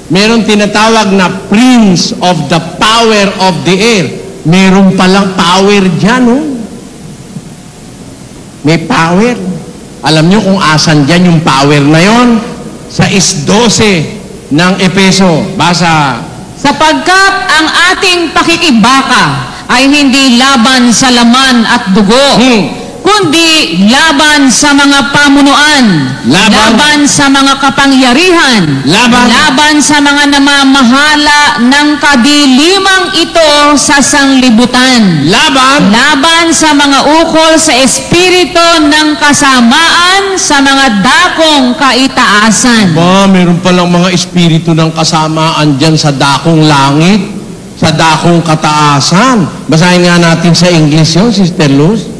Meron tinatawag na prince of the power of the air. Meron palang power dyan, oh. May power. Alam nyo kung asan dyan yung power na yon? Sa 12 ng Efeso. Basa. Sapagkat ang ating pakikibaka ay hindi laban sa laman at dugo, kundi laban sa mga pamunuan, laban sa mga kapangyarihan, laban sa mga namamahala ng kadilimang ito sa sanglibutan, laban sa mga ukol sa espiritu ng kasamaan sa mga dakong kaitaasan. Meron palang mga espiritu ng kasamaan dyan sa dakong langit, sa dakong kataasan. Basahin nga natin sa English yun, Sister Luz.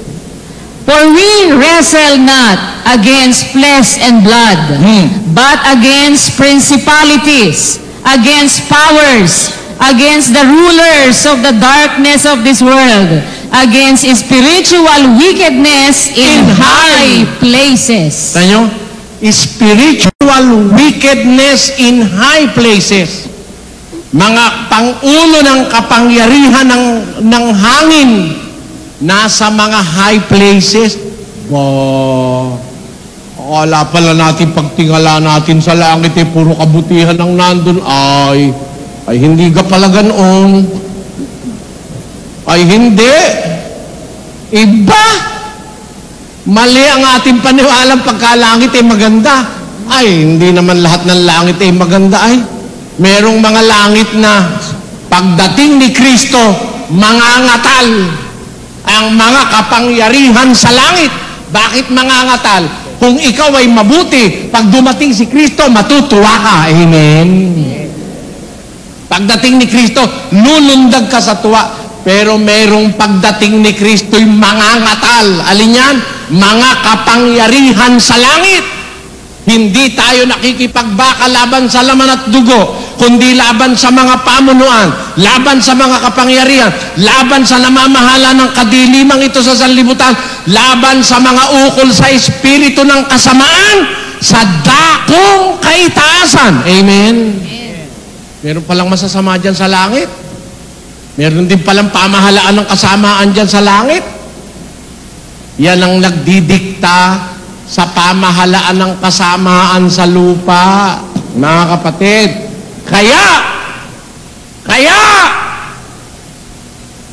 For we wrestle not against flesh and blood, but against principalities, against powers, against the rulers of the darkness of this world, against spiritual wickedness in high places. Tanyo, spiritual wickedness in high places. Mga pangulo ng kapangyarihan ng hangin nasa mga high places. Akala pala natin pagtingala natin sa langit puro kabutihan ang nandun. Ay hindi ka pala ganoon. Ay hindi. Iba. Mali ang ating paniwalang pagkalangit maganda. Ay, hindi naman lahat ng langit maganda. Ay, merong mga langit na pagdating ni Kristo, mangangatal ang mga kapangyarihan sa langit. Bakit mangangatal? Kung ikaw ay mabuti, pag dumating si Kristo, matutuwa ka. Amen. Pagdating ni Kristo, lulundag ka sa tuwa. Pero merong pagdating ni Kristo'y mangangatal. Alin yan? Mga kapangyarihan sa langit. Hindi tayo nakikipagbaka laban sa laman at dugo, kundi laban sa mga pamunuan, laban sa mga kapangyarihan, laban sa namamahala ng kadilimang ito sa sanlibutan, laban sa mga ukol sa espiritu ng kasamaan, sa dakong kaitaasan. Amen? Meron palang masasama dyan sa langit. Meron din palang pamahalaan ng kasamaan dyan sa langit. Yan ang nagdidikta sa pamahalaan ng kasamaan sa lupa, mga kapatid. Kaya,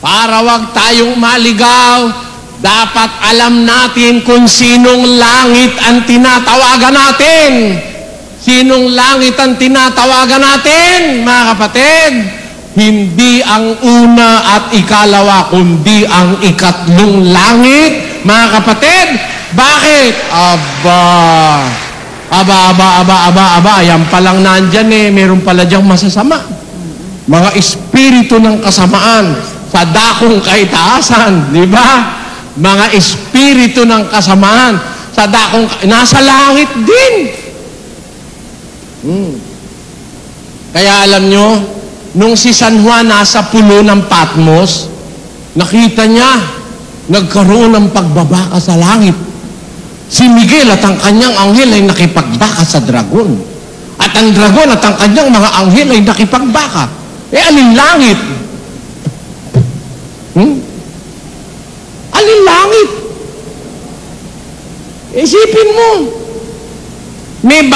para wag tayong maligaw, dapat alam natin kung sinong langit ang tinatawagan natin. Sinong langit ang tinatawagan natin, mga kapatid? Hindi ang una at ikalawa, kundi ang ikatlong langit, mga kapatid. Bakit? Aba, yan palang nandyan meron pala dyang masasama. Mga espiritu ng kasamaan sa dakong kaitaasan, di ba? Mga espiritu ng kasamaan sa dakong, nasa langit din. Kaya alam nyo, nung si San Juan nasa pulo ng Patmos, nakita niya, nagkaroon ng pagbabaka sa langit. Si Miguel at ang kanyang anghel ay nakipagbaka sa dragon. At ang dragon at ang kanyang mga anghel ay nakipagbaka. Alin langit? Alin langit? Isipin mo. May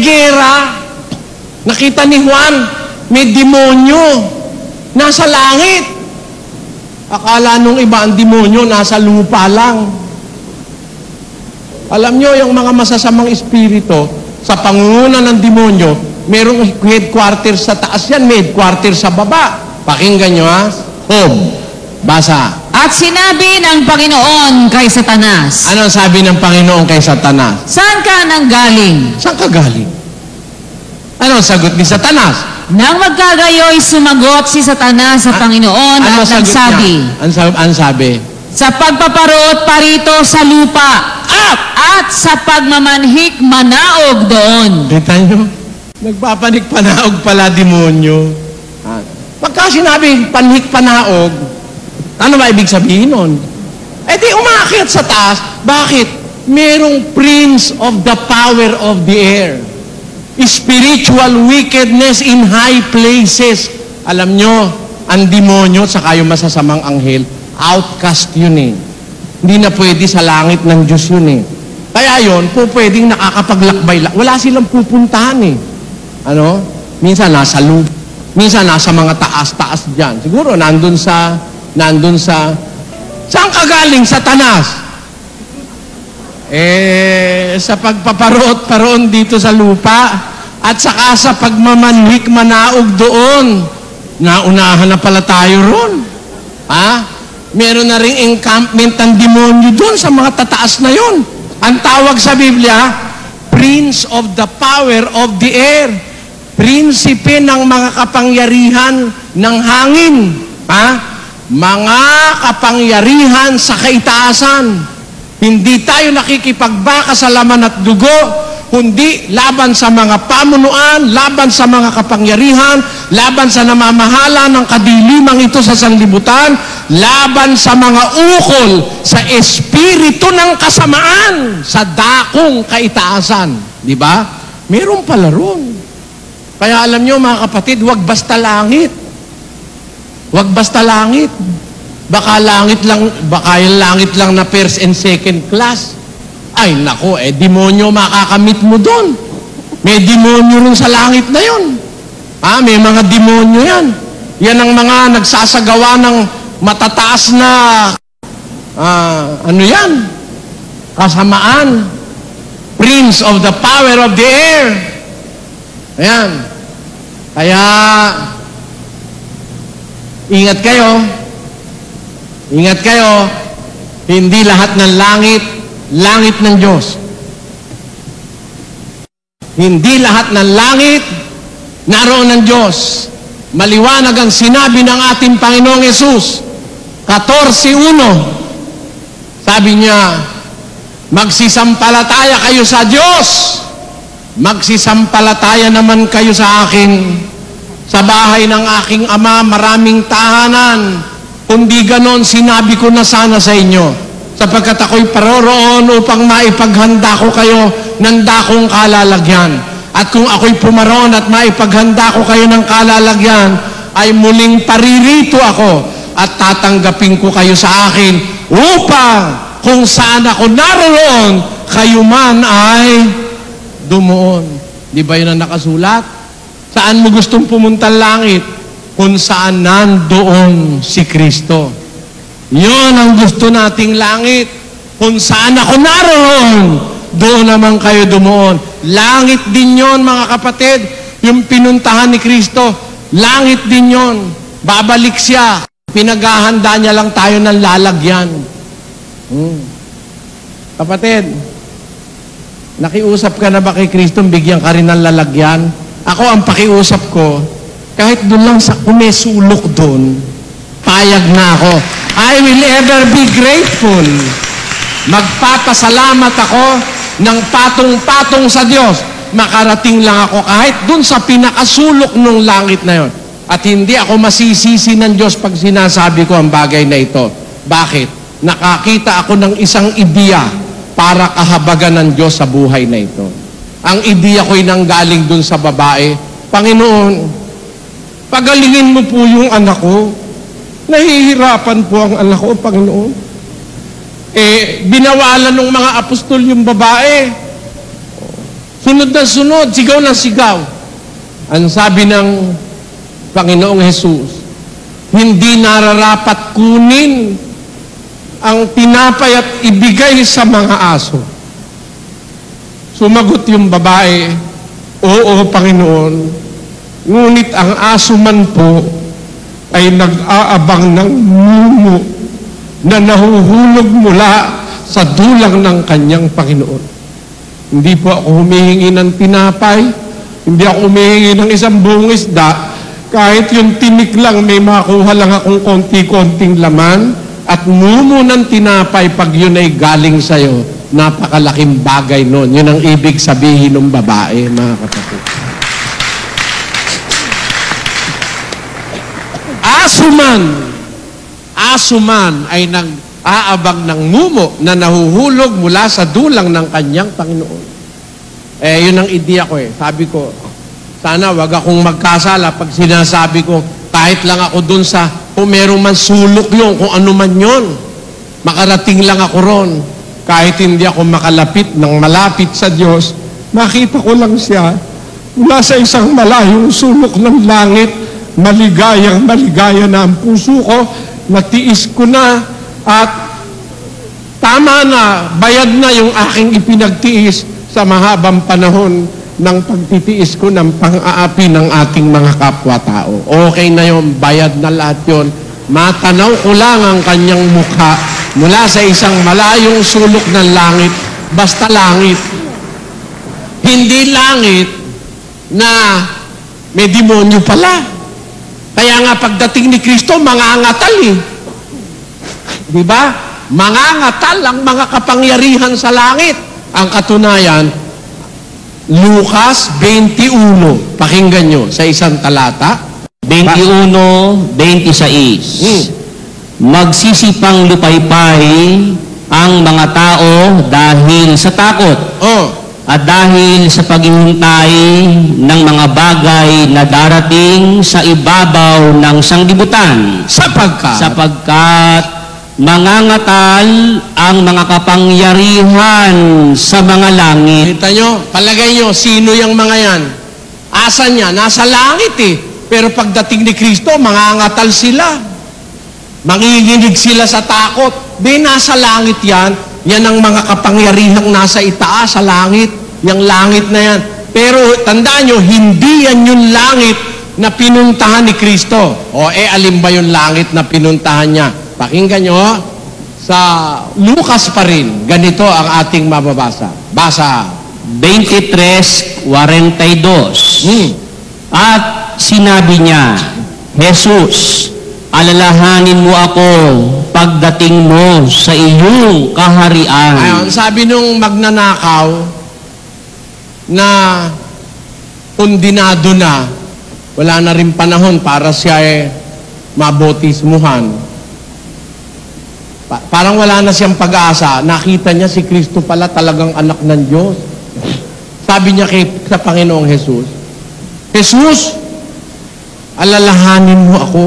gera. Nakita ni Juan, may demonyo. Nasa langit. Akala nung iba ang demonyo nasa lupa lang. Alam nyo, yung mga masasamang espiritu, sa pangunguna ng demonyo, merong headquarters sa taas yan, may headquarters sa baba. Pakinggan nyo Home. Basa. At sinabi ng Panginoon kay Satanas. Ano sabi ng Panginoon kay Satanas? Saan ka nanggaling? Saan ka galing? Ano sagot ni Satanas? Nang magkagayoy, sumagot si Satanas sa Panginoon at nagsabi. Ano sabi? Sa pagpaparot parito sa lupa at sa pagmamanhik manaog doon. Kita nyo? Nagpapanik panaog pala demonyo. Pagka sinabi panhik panaog, ano ba ibig sabihin nun? Di umakyat sa taas. Bakit? Merong prince of the power of the air. Spiritual wickedness in high places. Alam nyo, ang demonyo saka yung masasamang anghel, outcast yun Hindi na pwede sa langit ng Diyos yun Kaya yun, pwedeng nakakapaglakbay. Wala silang pupuntahan Ano? Minsan nasa lupa. Minsan nasa mga taas-taas dyan. Siguro nandun sa saan ka galing? Satanas? Sa pagpaparot-paroon dito sa lupa at saka sa pagmamanhik manaog doon. Naunahan na pala tayo ron. Meron na ring encampment ng demonyo doon sa mga tataas na yon. Ang tawag sa Biblia, Prince of the Power of the Air. Prinsipe ng mga kapangyarihan ng hangin. Mga kapangyarihan sa kaitaasan. Hindi tayo nakikipagbaka sa laman at dugo, kundi laban sa mga pamunuan, laban sa mga kapangyarihan, laban sa namamahala ng kadilimang ito sa sanlibutan, laban sa mga ukol sa espiritu ng kasamaan sa dakong kaitaasan. Di ba? Meron pala ron. Kaya alam nyo mga kapatid, huwag basta langit. Huwag basta langit. Baka yung langit lang na first and second class. Ay nako, demonyo makakamit mo doon. May demonyo rin sa langit na yun. May mga demonyo yan. Yan ang mga nagsasagawa ng matataas na kasamaan. Prince of the power of the air. Ayan. Kaya, ingat kayo. Ingat kayo. Hindi lahat ng langit ng Diyos. Hindi lahat ng langit naroon ng Diyos. Maliwanag ang sinabi ng ating Panginoong Yesus. 14:1. Sabi niya, magsisampalataya kayo sa Diyos. Magsisampalataya naman kayo sa akin. Sa bahay ng aking Ama, maraming tahanan. Kundi ganon, sinabi ko na sana sa inyo. Sapagkat ako'y paroroon upang maipaghanda ko kayo ng dakong kalalagyan. At kung ako'y pumaroon at maipaghanda ko kayo ng kalalagyan, ay muling paririto ako at tatanggapin ko kayo sa akin upang kung saan ako naroon, kayo man ay dumuon. Di ba yun ang nakasulat? Saan mo gustong pumunta langit? Kung saan nandoon si Kristo. Yun ang gusto nating langit. Kung saan ako naroon, doon naman kayo dumuon. Langit din yon mga kapatid. Yung pinuntahan ni Kristo, langit din yon. Babalik siya. Pinaghahanda niya lang tayo ng lalagyan. Kapatid, nakiusap ka na ba kay Kristo, bigyan ka rin ng lalagyan? Ako, ang pakiusap ko, kahit doon lang sa kumesulok doon, payag na ako. I will ever be grateful. Magpapasalamat ako ng patong-patong sa Diyos. Makarating lang ako kahit dun sa pinakasulok ng langit na yon. At hindi ako masisisi ng Diyos pag sinasabi ko ang bagay na ito. Bakit? Nakakita ako ng isang ideya para kahabagan ng Diyos sa buhay na ito. Ang ideya ko'y nanggaling dun sa babae, Panginoon, pagalingin mo po yung anak ko. Nahihirapan po ang anak ko, Panginoon. Binawalan ng mga apostol yung babae. Sunod na sunod, sigaw na sigaw. Ang sabi ng Panginoong Jesus, hindi nararapat kunin ang tinapay at ibigay sa mga aso. Sumagot yung babae, oo, Panginoon, ngunit ang aso man po ay nag-aabang ng mumo na nahuhulog mula sa dulang ng kanyang Panginoon. Hindi po ako humihingi ng tinapay, hindi ako humihingi ng isang buong isda, kahit yung tinik lang may makuha lang akong konti-konting laman, at mumo ng tinapay pag yun ay galing sa'yo, napakalaking bagay nun. Yun ang ibig sabihin ng babae, mga kapatid. Asuman ay nag-aabang ng mumo na nahuhulog mula sa dulang ng kanyang Panginoon. Yun ang ideya ko Sabi ko, sana wag akong magkasala pag sinasabi ko, kahit lang ako dun sa, kung meron man sulok yun, kung ano man yun, makarating lang ako ron. Kahit hindi ako makalapit ng malapit sa Diyos, makita ko lang siya mula sa isang malayong sulok ng langit. Maligayang maligaya na ang puso ko, natiis ko na, at tama na, bayad na yung aking ipinagtiis sa mahabang panahon ng pagtitiis ko ng pang-aapi ng ating mga kapwa-tao. Okay na yun, bayad na lahat yun. Matanaw ko lang ang kanyang mukha mula sa isang malayong sulok ng langit, basta langit. Hindi langit na may demonyo pala. Kaya nga pagdating ni Kristo, mangangatal Di ba? Mangangatal ang mga kapangyarihan sa langit. Ang katunayan, Lucas 21. Pakinggan nyo sa isang talata. 21:26. Magsisipang lupaypay ang mga tao dahil sa takot at dahil sa paghihintay ng mga bagay na darating sa ibabaw ng sanglibutan. Sapagkat mangangatal ang mga kapangyarihan sa mga langit. Kita nyo, palagay nyo, sino yung mga yan? Asan niya? Nasa langit eh. Pero pagdating ni Kristo, mangangatal sila. Manginginig sila sa takot. Di, nasa langit yan. Yan ang mga kapangyarihang nasa itaas sa langit. Yung langit na yan. Pero tandaan nyo, hindi yan yung langit na pinuntahan ni Kristo. O alin ba yung langit na pinuntahan niya? Pakinggan nyo, sa Lucas pa rin, ganito ang ating mababasa. Basa. 23:42. At sinabi niya, Jesus, alalahanin mo ako pagdating mo sa iyong kaharian. Ayon, sabi nung magnanakaw na kondinado na, wala na rin panahon para siya mabotismuhan. Parang wala na siyang pag-asa. Nakita niya si Kristo pala talagang anak ng Diyos. Sabi niya sa Panginoong Jesus, Jesus, alalahanin mo ako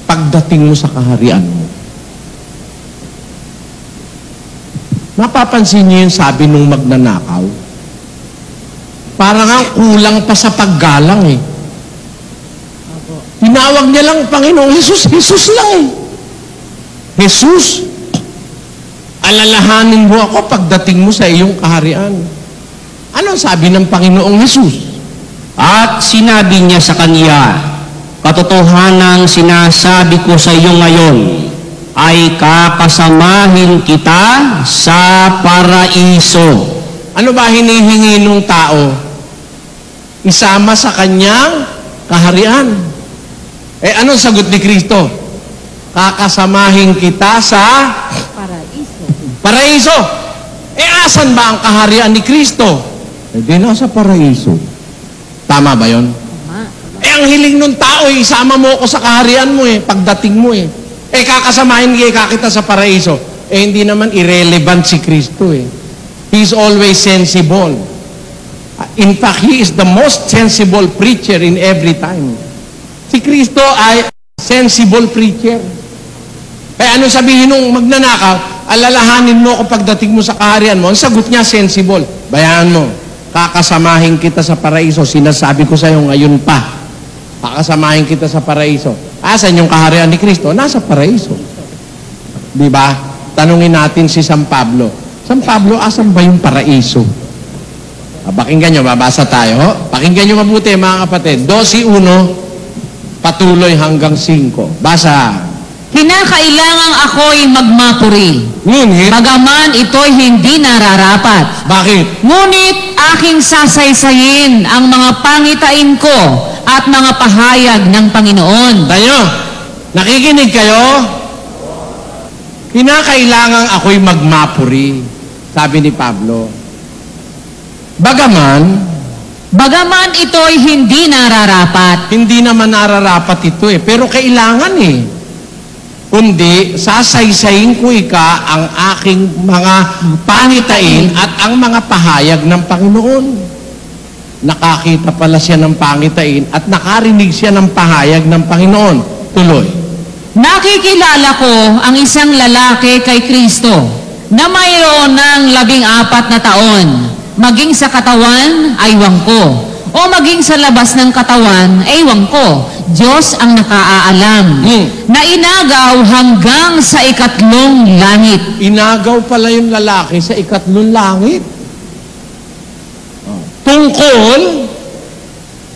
pagdating mo sa kaharian mo. Mapapansin niyo yung sabi nung magnanakaw? Parang ang kulang pa sa paggalang eh. Tinawag niya lang Panginoong Jesus, Jesus lang eh. Jesus, alalahanin mo ako pagdating mo sa iyong kaharian. Ano sabi ng Panginoong Jesus? At sinabi niya sa kanya, katotohanang sinasabi ko sa iyo ngayon, ay kakasamahin kita sa paraiso. Ano ba hinihingi ng tao? Isama sa kanyang kaharian. Anong sagot ni Kristo? Kakasamahin kita sa paraiso. Asan ba ang kaharian ni Kristo? Di nasa paraiso. Tama ba yun? Ang hiling ng tao, isama mo ako sa kaharian mo pagdating mo kakasamahin kita sa paraiso. Hindi naman irrelevant si Kristo He's always sensible. In fact, He is the most sensible preacher in every time. Si Kristo ay sensible preacher. Ano sabihin nung magnanakaw? Alalahanin mo ako pagdating mo sa kaharian mo. Ang sagot niya, sensible. Bayaan mo, kakasamahin kita sa paraiso. Sinasabi ko sa iyo ngayon pa. Kakasamahin kita sa paraiso. Asan yung kaharian ni Kristo? Nasa paraiso. Diba? Tanungin natin si San Pablo. San Pablo, asan ba yung paraiso? Pakinggan nyo, mabasa tayo. Pakinggan nyo mabuti mga kapatid. 12:1, patuloy hanggang 5. Basa. Kinakailangang ako'y magmapuri. Ngunit, Bagaman ito'y hindi nararapat. bakit? Ngunit aking sasaysayin ang mga pangitain ko at mga pahayag ng Panginoon. Tayo, nakikinig kayo? Kinakailangang ako'y magmapuri, sabi ni Pablo. Bagaman ito'y hindi nararapat. Hindi naman nararapat ito pero kailangan Kundi, sasaysayin ko ang aking mga pangitain at ang mga pahayag ng Panginoon. Nakakita pala siya ng pangitain at nakarinig siya ng pahayag ng Panginoon. Tuloy. Nakikilala ko ang isang lalaki kay Kristo na mayroon ng 14 na taon. Maging sa katawan, aywan ko. O maging sa labas ng katawan, aywan ko. Diyos ang nakaalam. Na inagaw hanggang sa 3 langit. Inagaw pala yung lalaki sa 3 langit.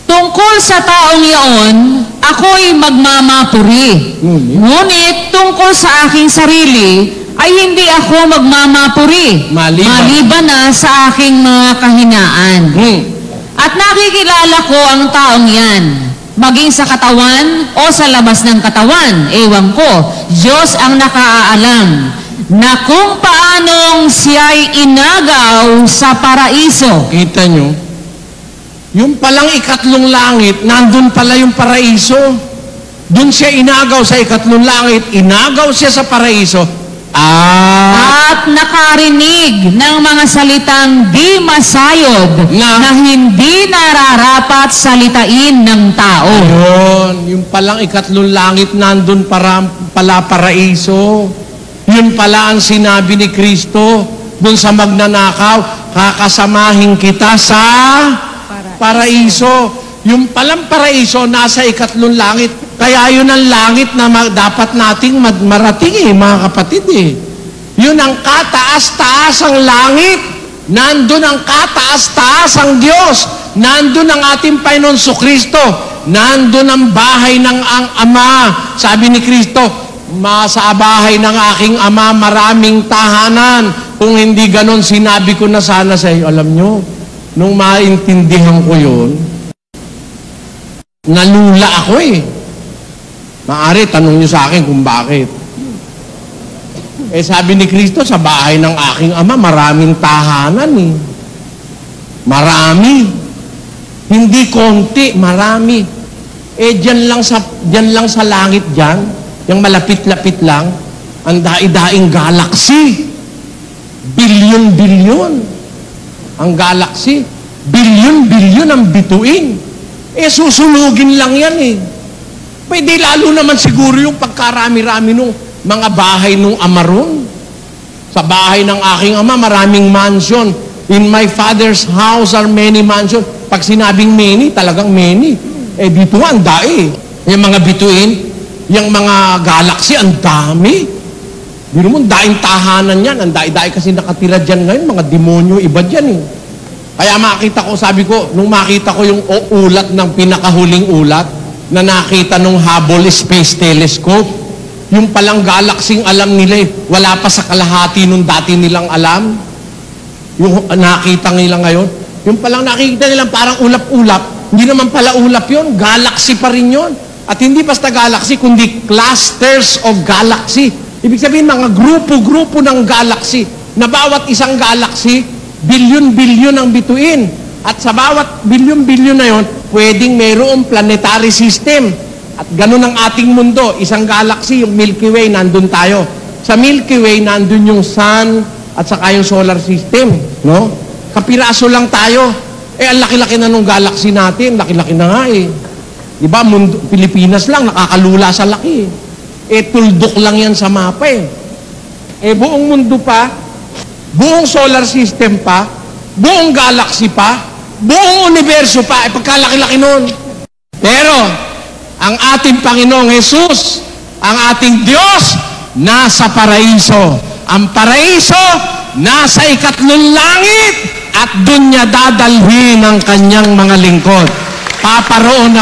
Tungkol sa taong iyon, ako'y magmamapuri. Ngunit tungkol sa aking sarili, ay hindi ako magmamapuri. Maliban na sa aking mga kahinaan. At nakikilala ko ang taong yan. Maging sa katawan o sa labas ng katawan, ewan ko. Diyos ang nakaalam. na kung paanong siya'y inagaw sa paraiso. Kita nyo? Yung palang ikatlong langit, nandun pala yung paraiso. Doon siya inagaw sa ikatlong langit, inagaw siya sa paraiso. At nakarinig ng mga salitang di masayod na hindi nararapat salitain ng tao. Yun, yung palang ikatlong langit, nandun pala paraiso. Yun pala ang sinabi ni Kristo dun sa magnanakaw, kakasamahin kita sa paraiso. Yung palang paraiso nasa ikatlong langit. Kaya yun ang langit na dapat nating marating mga kapatid Yun ang kataas-taasang langit. Nandun ang kataas-taasang Diyos. Nandun ang ating Panginoon Kristo. Nandun ang bahay ng ang Ama. Sabi ni Kristo, sa bahay ng aking Ama maraming tahanan. Kung hindi ganon, sinabi ko na sana sa iyo. Alam nyo, nung maintindihan ko yun, nalula ako Maari, tanong nyo sa akin kung bakit. Sabi ni Kristo, sa bahay ng aking Ama, maraming tahanan Marami. Hindi konti, marami. Diyan lang sa langit dyan, yung malapit-lapit lang, ang daing galaxy. Bilyon-bilyon ang galaxy. Bilyon-bilyon ang bituin. Susunugin lang yan Pwede lalo naman siguro yung pagkarami-rami nung mga bahay nung Amaron. Sa bahay ng aking Ama, maraming mansion. In my Father's house are many mansions. Pag sinabing many, talagang many. Dito nga, ang dai. Yung mga bituin, yung mga galaxy, ang dami. Biro mo, daing tahanan yan. Ang dai-dai kasi nakatira dyan ngayon, mga demonyo, iba dyan Kaya makita ko, sabi ko, nung makita ko yung ulat ng pinakahuling ulat, na nakita nung Hubble Space Telescope, yung palang galaxing alam nila wala pa sa kalahati nung dati nilang alam. Yung nakita nila ngayon, yung palang nakikita nilang parang ulap-ulap, hindi naman pala ulap yun, galaxy pa rin yun. At hindi basta galaxy, kundi clusters of galaxy. Ibig sabihin, mga grupo-grupo ng galaxy, na bawat isang galaxy, bilyon-bilyon ang bituin. At sa bawat bilyon-bilyon na yon, pwedeng mayroong planetary system. At ganun ang ating mundo. Isang galaxy, yung Milky Way, nandun tayo. Sa Milky Way, nandun yung Sun at saka yung solar system. No? Kapiraso lang tayo. Ang laki-laki na nung galaxy natin. Laki-laki na nga Diba, Pilipinas lang, nakakalula sa laki. Tuldok lang yan sa mapa buong mundo pa, buong solar system pa, buong galaxy pa, buong universo pa, pagkalaki-laki nun. Pero, ang ating Panginoong Jesus, ang ating Diyos, nasa paraiso. Ang paraiso, nasa ikatlong langit, at doon niya dadalhin ang kanyang mga lingkod. Paparoon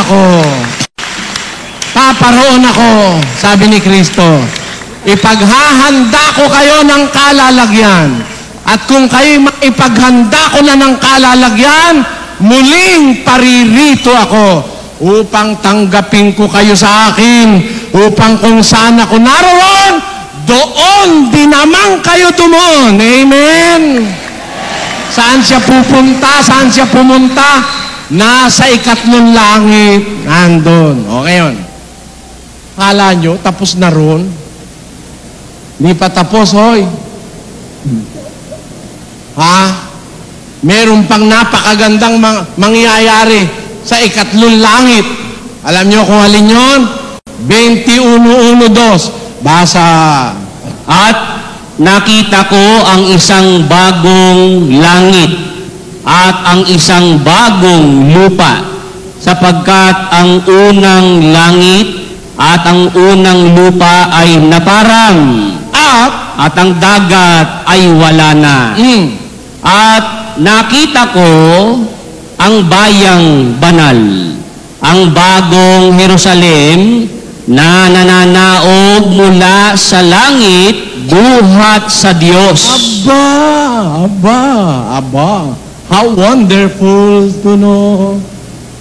ako, sabi ni Kristo. Ipaghahanda ko kayo ng kalalagyan. At kung kayo maipaghanda ko na ng kalalagyan, muling paririto ako upang tanggapin ko kayo sa akin, upang kung saan ako naroon, doon din naman kayo tumuon. Amen? Saan siya pupunta? Saan siya pumunta? Nasa ikatlong langit. Nandun. Okay yun. Kala nyo, tapos na ron? Hindi pa tapos, hoy. Meron pang napakagandang mangyayari sa ikatlong langit. Alam nyo kung alin yun? 21:1-2. Basa. At nakita ko ang isang bagong langit at ang isang bagong lupa, sapagkat ang unang langit at ang unang lupa ay naparang, at ang dagat ay wala na. At nakita ko ang bayang banal, ang bagong Jerusalem, na nananaog mula sa langit buhat sa Diyos. Aba. How wonderful to know.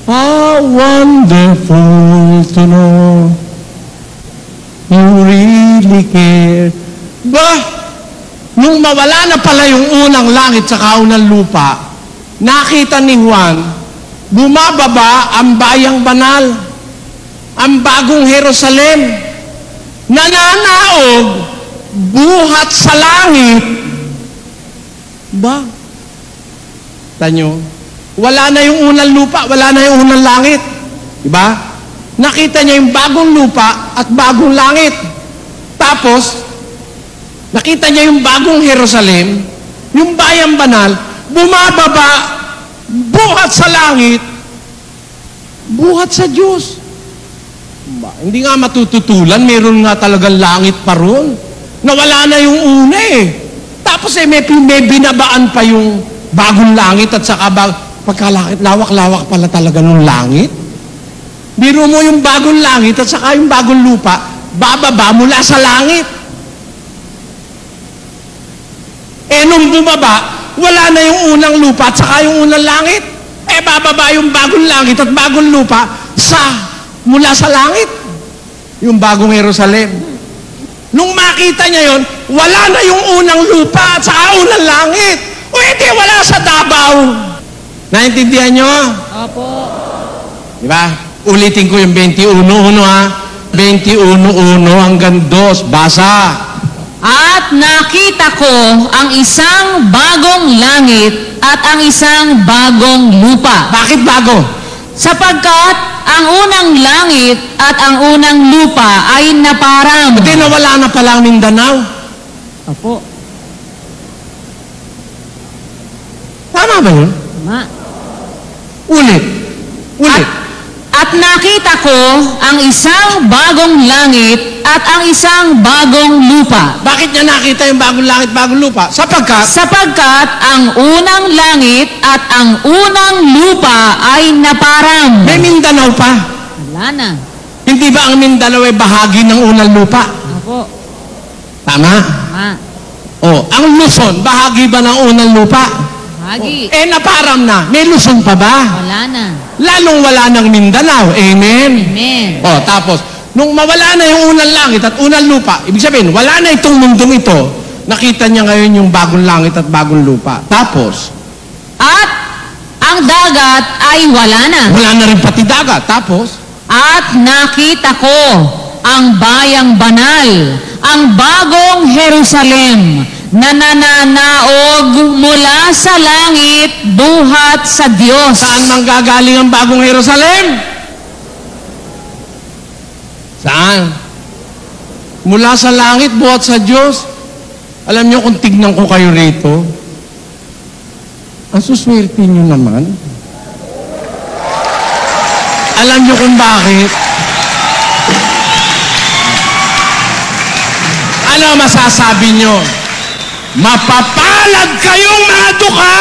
How wonderful to know. You really care. nung mawala na pala yung unang langit sa unang lupa, nakita ni Juan, bumababa ang bayang banal, ang bagong Jerusalem, nananaog, buhat sa langit. Ba? Tanyo, wala na yung unang lupa, wala na yung unang langit. Diba? Nakita niya yung bagong lupa at bagong langit. Tapos, nakita niya yung bagong Jerusalem, yung bayang banal, bumababa, buhat sa langit, buhat sa Diyos. Ba, hindi nga matututulan, meron nga talagang langit pa ron. Nawala na yung una eh. Tapos may binabaan pa yung bagong langit at saka pagkalakit, lawak-lawak pala talaga ng langit. Biro mo yung bagong langit at saka yung bagong lupa, bababa mula sa langit. Eh nung bumaba, wala na yung unang lupa at saka yung unang langit. Eh bababa yung bagong langit at bagong lupa mula sa langit. Yung bagong Jerusalem. Nung makita niya yon, wala na yung unang lupa at saka unang langit. O hindi, wala sa Davao. Naintindihan nyo? Opo. Diba? Ulitin ko yung 21.1 ha. 21.1 hanggang 2. Basa. At nakita ko ang isang bagong langit at ang isang bagong lupa. Bakit bago? Sapagkat ang unang langit at ang unang lupa ay naparam. Hindi nawala na pala ang Mindanao. Opo. Tama ba yun? Tama. Ulit. At nakita ko ang isang bagong langit at ang isang bagong lupa. Bakit niya nakita yung bagong langit, bagong lupa? Sapagkat ang unang langit at ang unang lupa ay naparam. May Mindanao pa. Wala na. Hindi ba ang Mindanao ay bahagi ng unang lupa? Opo. Tama? Tama. Ang Luzon, bahagi ba ng unang lupa? Hagi. Naparam na. May Luzon pa ba? Wala na. Lalong wala ng Mindanao. Amen? Amen. Tapos, nung mawala na yung unang langit at unang lupa, ibig sabihin, wala na itong mundong ito, nakita niya ngayon yung bagong langit at bagong lupa. Tapos, At ang dagat ay wala na. wala na rin pati dagat. Tapos, At nakita ko ang bayang banal, ang bagong Jerusalem, na nananaog mula sa langit buhat sa Diyos. saan manggagaling ang bagong Jerusalem? Saan? Mula sa langit, buhat sa Diyos. Alam niyo kung tignan ko kayo rito, ang suswerte niyo naman. Alam niyo kung bakit? Ano masasabi niyo? Mapapalad kayong mga dukha!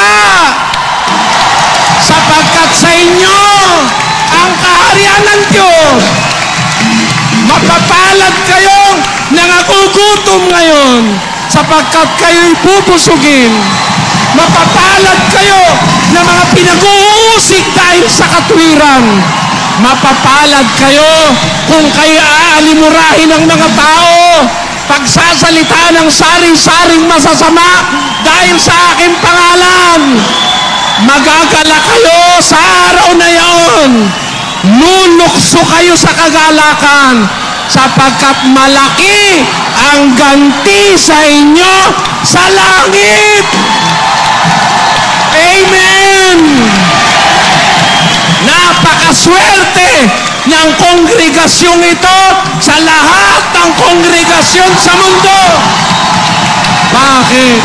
Sapagkat sa inyo ang kaharian ng Diyos. Mapapalad kayong nangagugutom ngayon sapagkat kayo'y pupusugin. Mapapalad kayo na mga pinag-uusig dahil sa katwiran. Mapapalad kayo kung kayo aalimurahin ng mga tao, pagsasalita ng sari-saring masasama dahil sa aking pangalan. Magagala kayo sa araw na yaon. Lulukso kayo sa kagalakan sapagkat malaki ang ganti sa inyo sa langit. Amen! Napakaswerte ng kongregasyong ito sa lahat ng kongregasyon sa mundo. Bakit?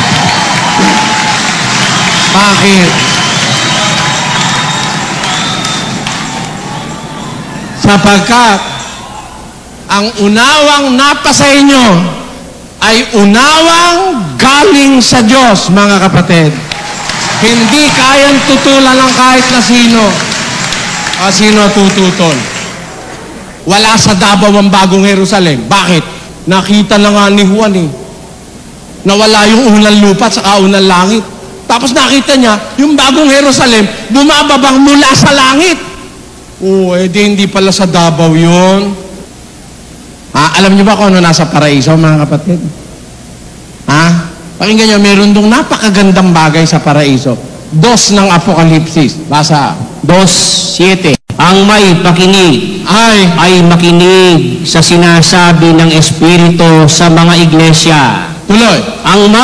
Bakit? Sapagkat ang unawang napasa inyo ay unawang galing sa Diyos, mga kapatid. Hindi kayang tutulan ng kahit na sino. Sino tututol? Wala sa Davao ang bagong Jerusalem. Bakit? Nakita na nga ni Juan nawala yung unang lupa at saka unang langit. Tapos nakita niya, yung bagong Jerusalem, bumababang mula sa langit. Hindi pala sa Davao yun. Alam niyo ba kung ano nasa paraiso, mga kapatid? Pakinggan nyo, meron dong napakagandang bagay sa paraiso. 2 ng Apokalipsis. Basa. 2:7. Ang may pakinig ay makinig sa sinasabi ng Espiritu sa mga iglesia. Tuloy. Ang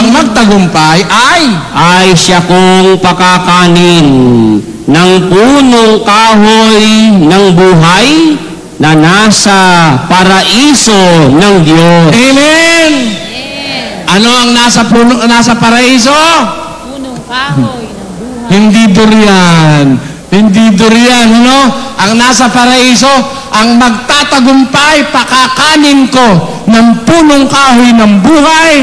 magtagumpay ay siya kong pakakanin ng punong kahoy ng buhay na nasa paraiso ng Diyos. Amen! Ano ang nasa paraiso? Punong kahoy ng buhay. Hindi durian. Hindi durian, no? Ang nasa paraiso, ang magtatagumpay, pakakanin ko ng punong kahoy ng buhay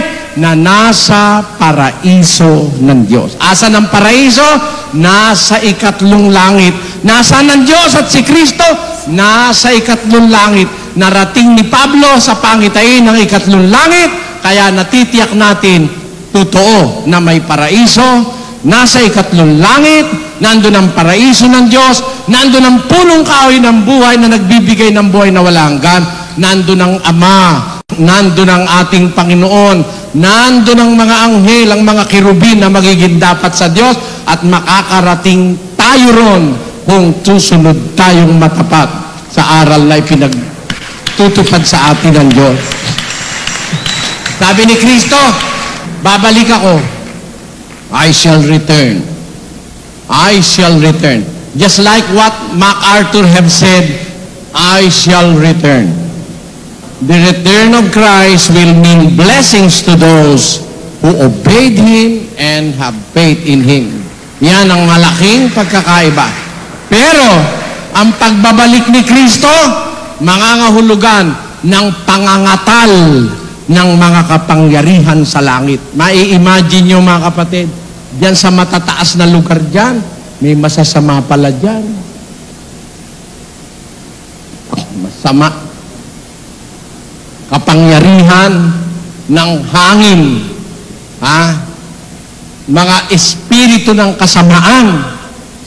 na nasa paraiso ng Diyos. Asa ng paraiso? Nasa ikatlong langit. Nasa ng Diyos at si Kristo? Nasa ikatlong langit. Narating ni Pablo sa pangitain ng ikatlong langit, kaya natitiyak natin, totoo na may paraiso, nasa ikatlong langit, nandun ang paraiso ng Diyos, nandun ang punong kahoy ng buhay na nagbibigay ng buhay na walang hanggan, nandun ang Ama, nandun ang ating Panginoon, nandun ang mga anghel, ang mga kirubin na magiging dapat sa Diyos, at makakarating tayo ron kung susunod tayong matapat sa aral na ipinagtutupad sa atin ng Diyos. Sabi ni Kristo, babalik ako. I shall return. I shall return. Just like what MacArthur have said, I shall return. The return of Christ will mean blessings to those who obeyed Him and have faith in Him. Yan ang malaking pagkakaiba. Pero, ang pagbabalik ni Kristo, mangangahulugan ng pangangatal ng mga kapangyarihan sa langit. Mai-imagine nyo mga kapatid, diyan sa matataas na lugar diyan, may masasama pala diyan. Masama. Kapangyarihan ng hangin. Mga espiritu ng kasamaan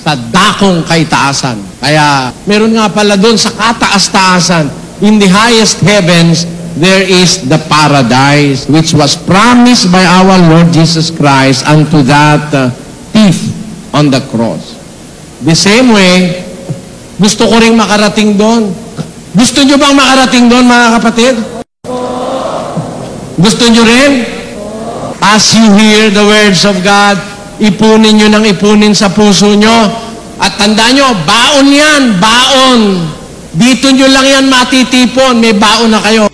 sa dakong kaitaasan. Kaya, meron nga pala doon sa kataas-taasan, in the highest heavens, there is the paradise which was promised by our Lord Jesus Christ unto that thief on the cross. The same way, gusto ko ring makarating doon. Gusto nyo bang makarating doon, mga kapatid? Gusto nyo rin? As you hear the words of God, ipunin nyo ng ipunin sa puso nyo. At tandaan nyo, baon yan, baon. Dito nyo lang yan matitipon, may baon na kayo.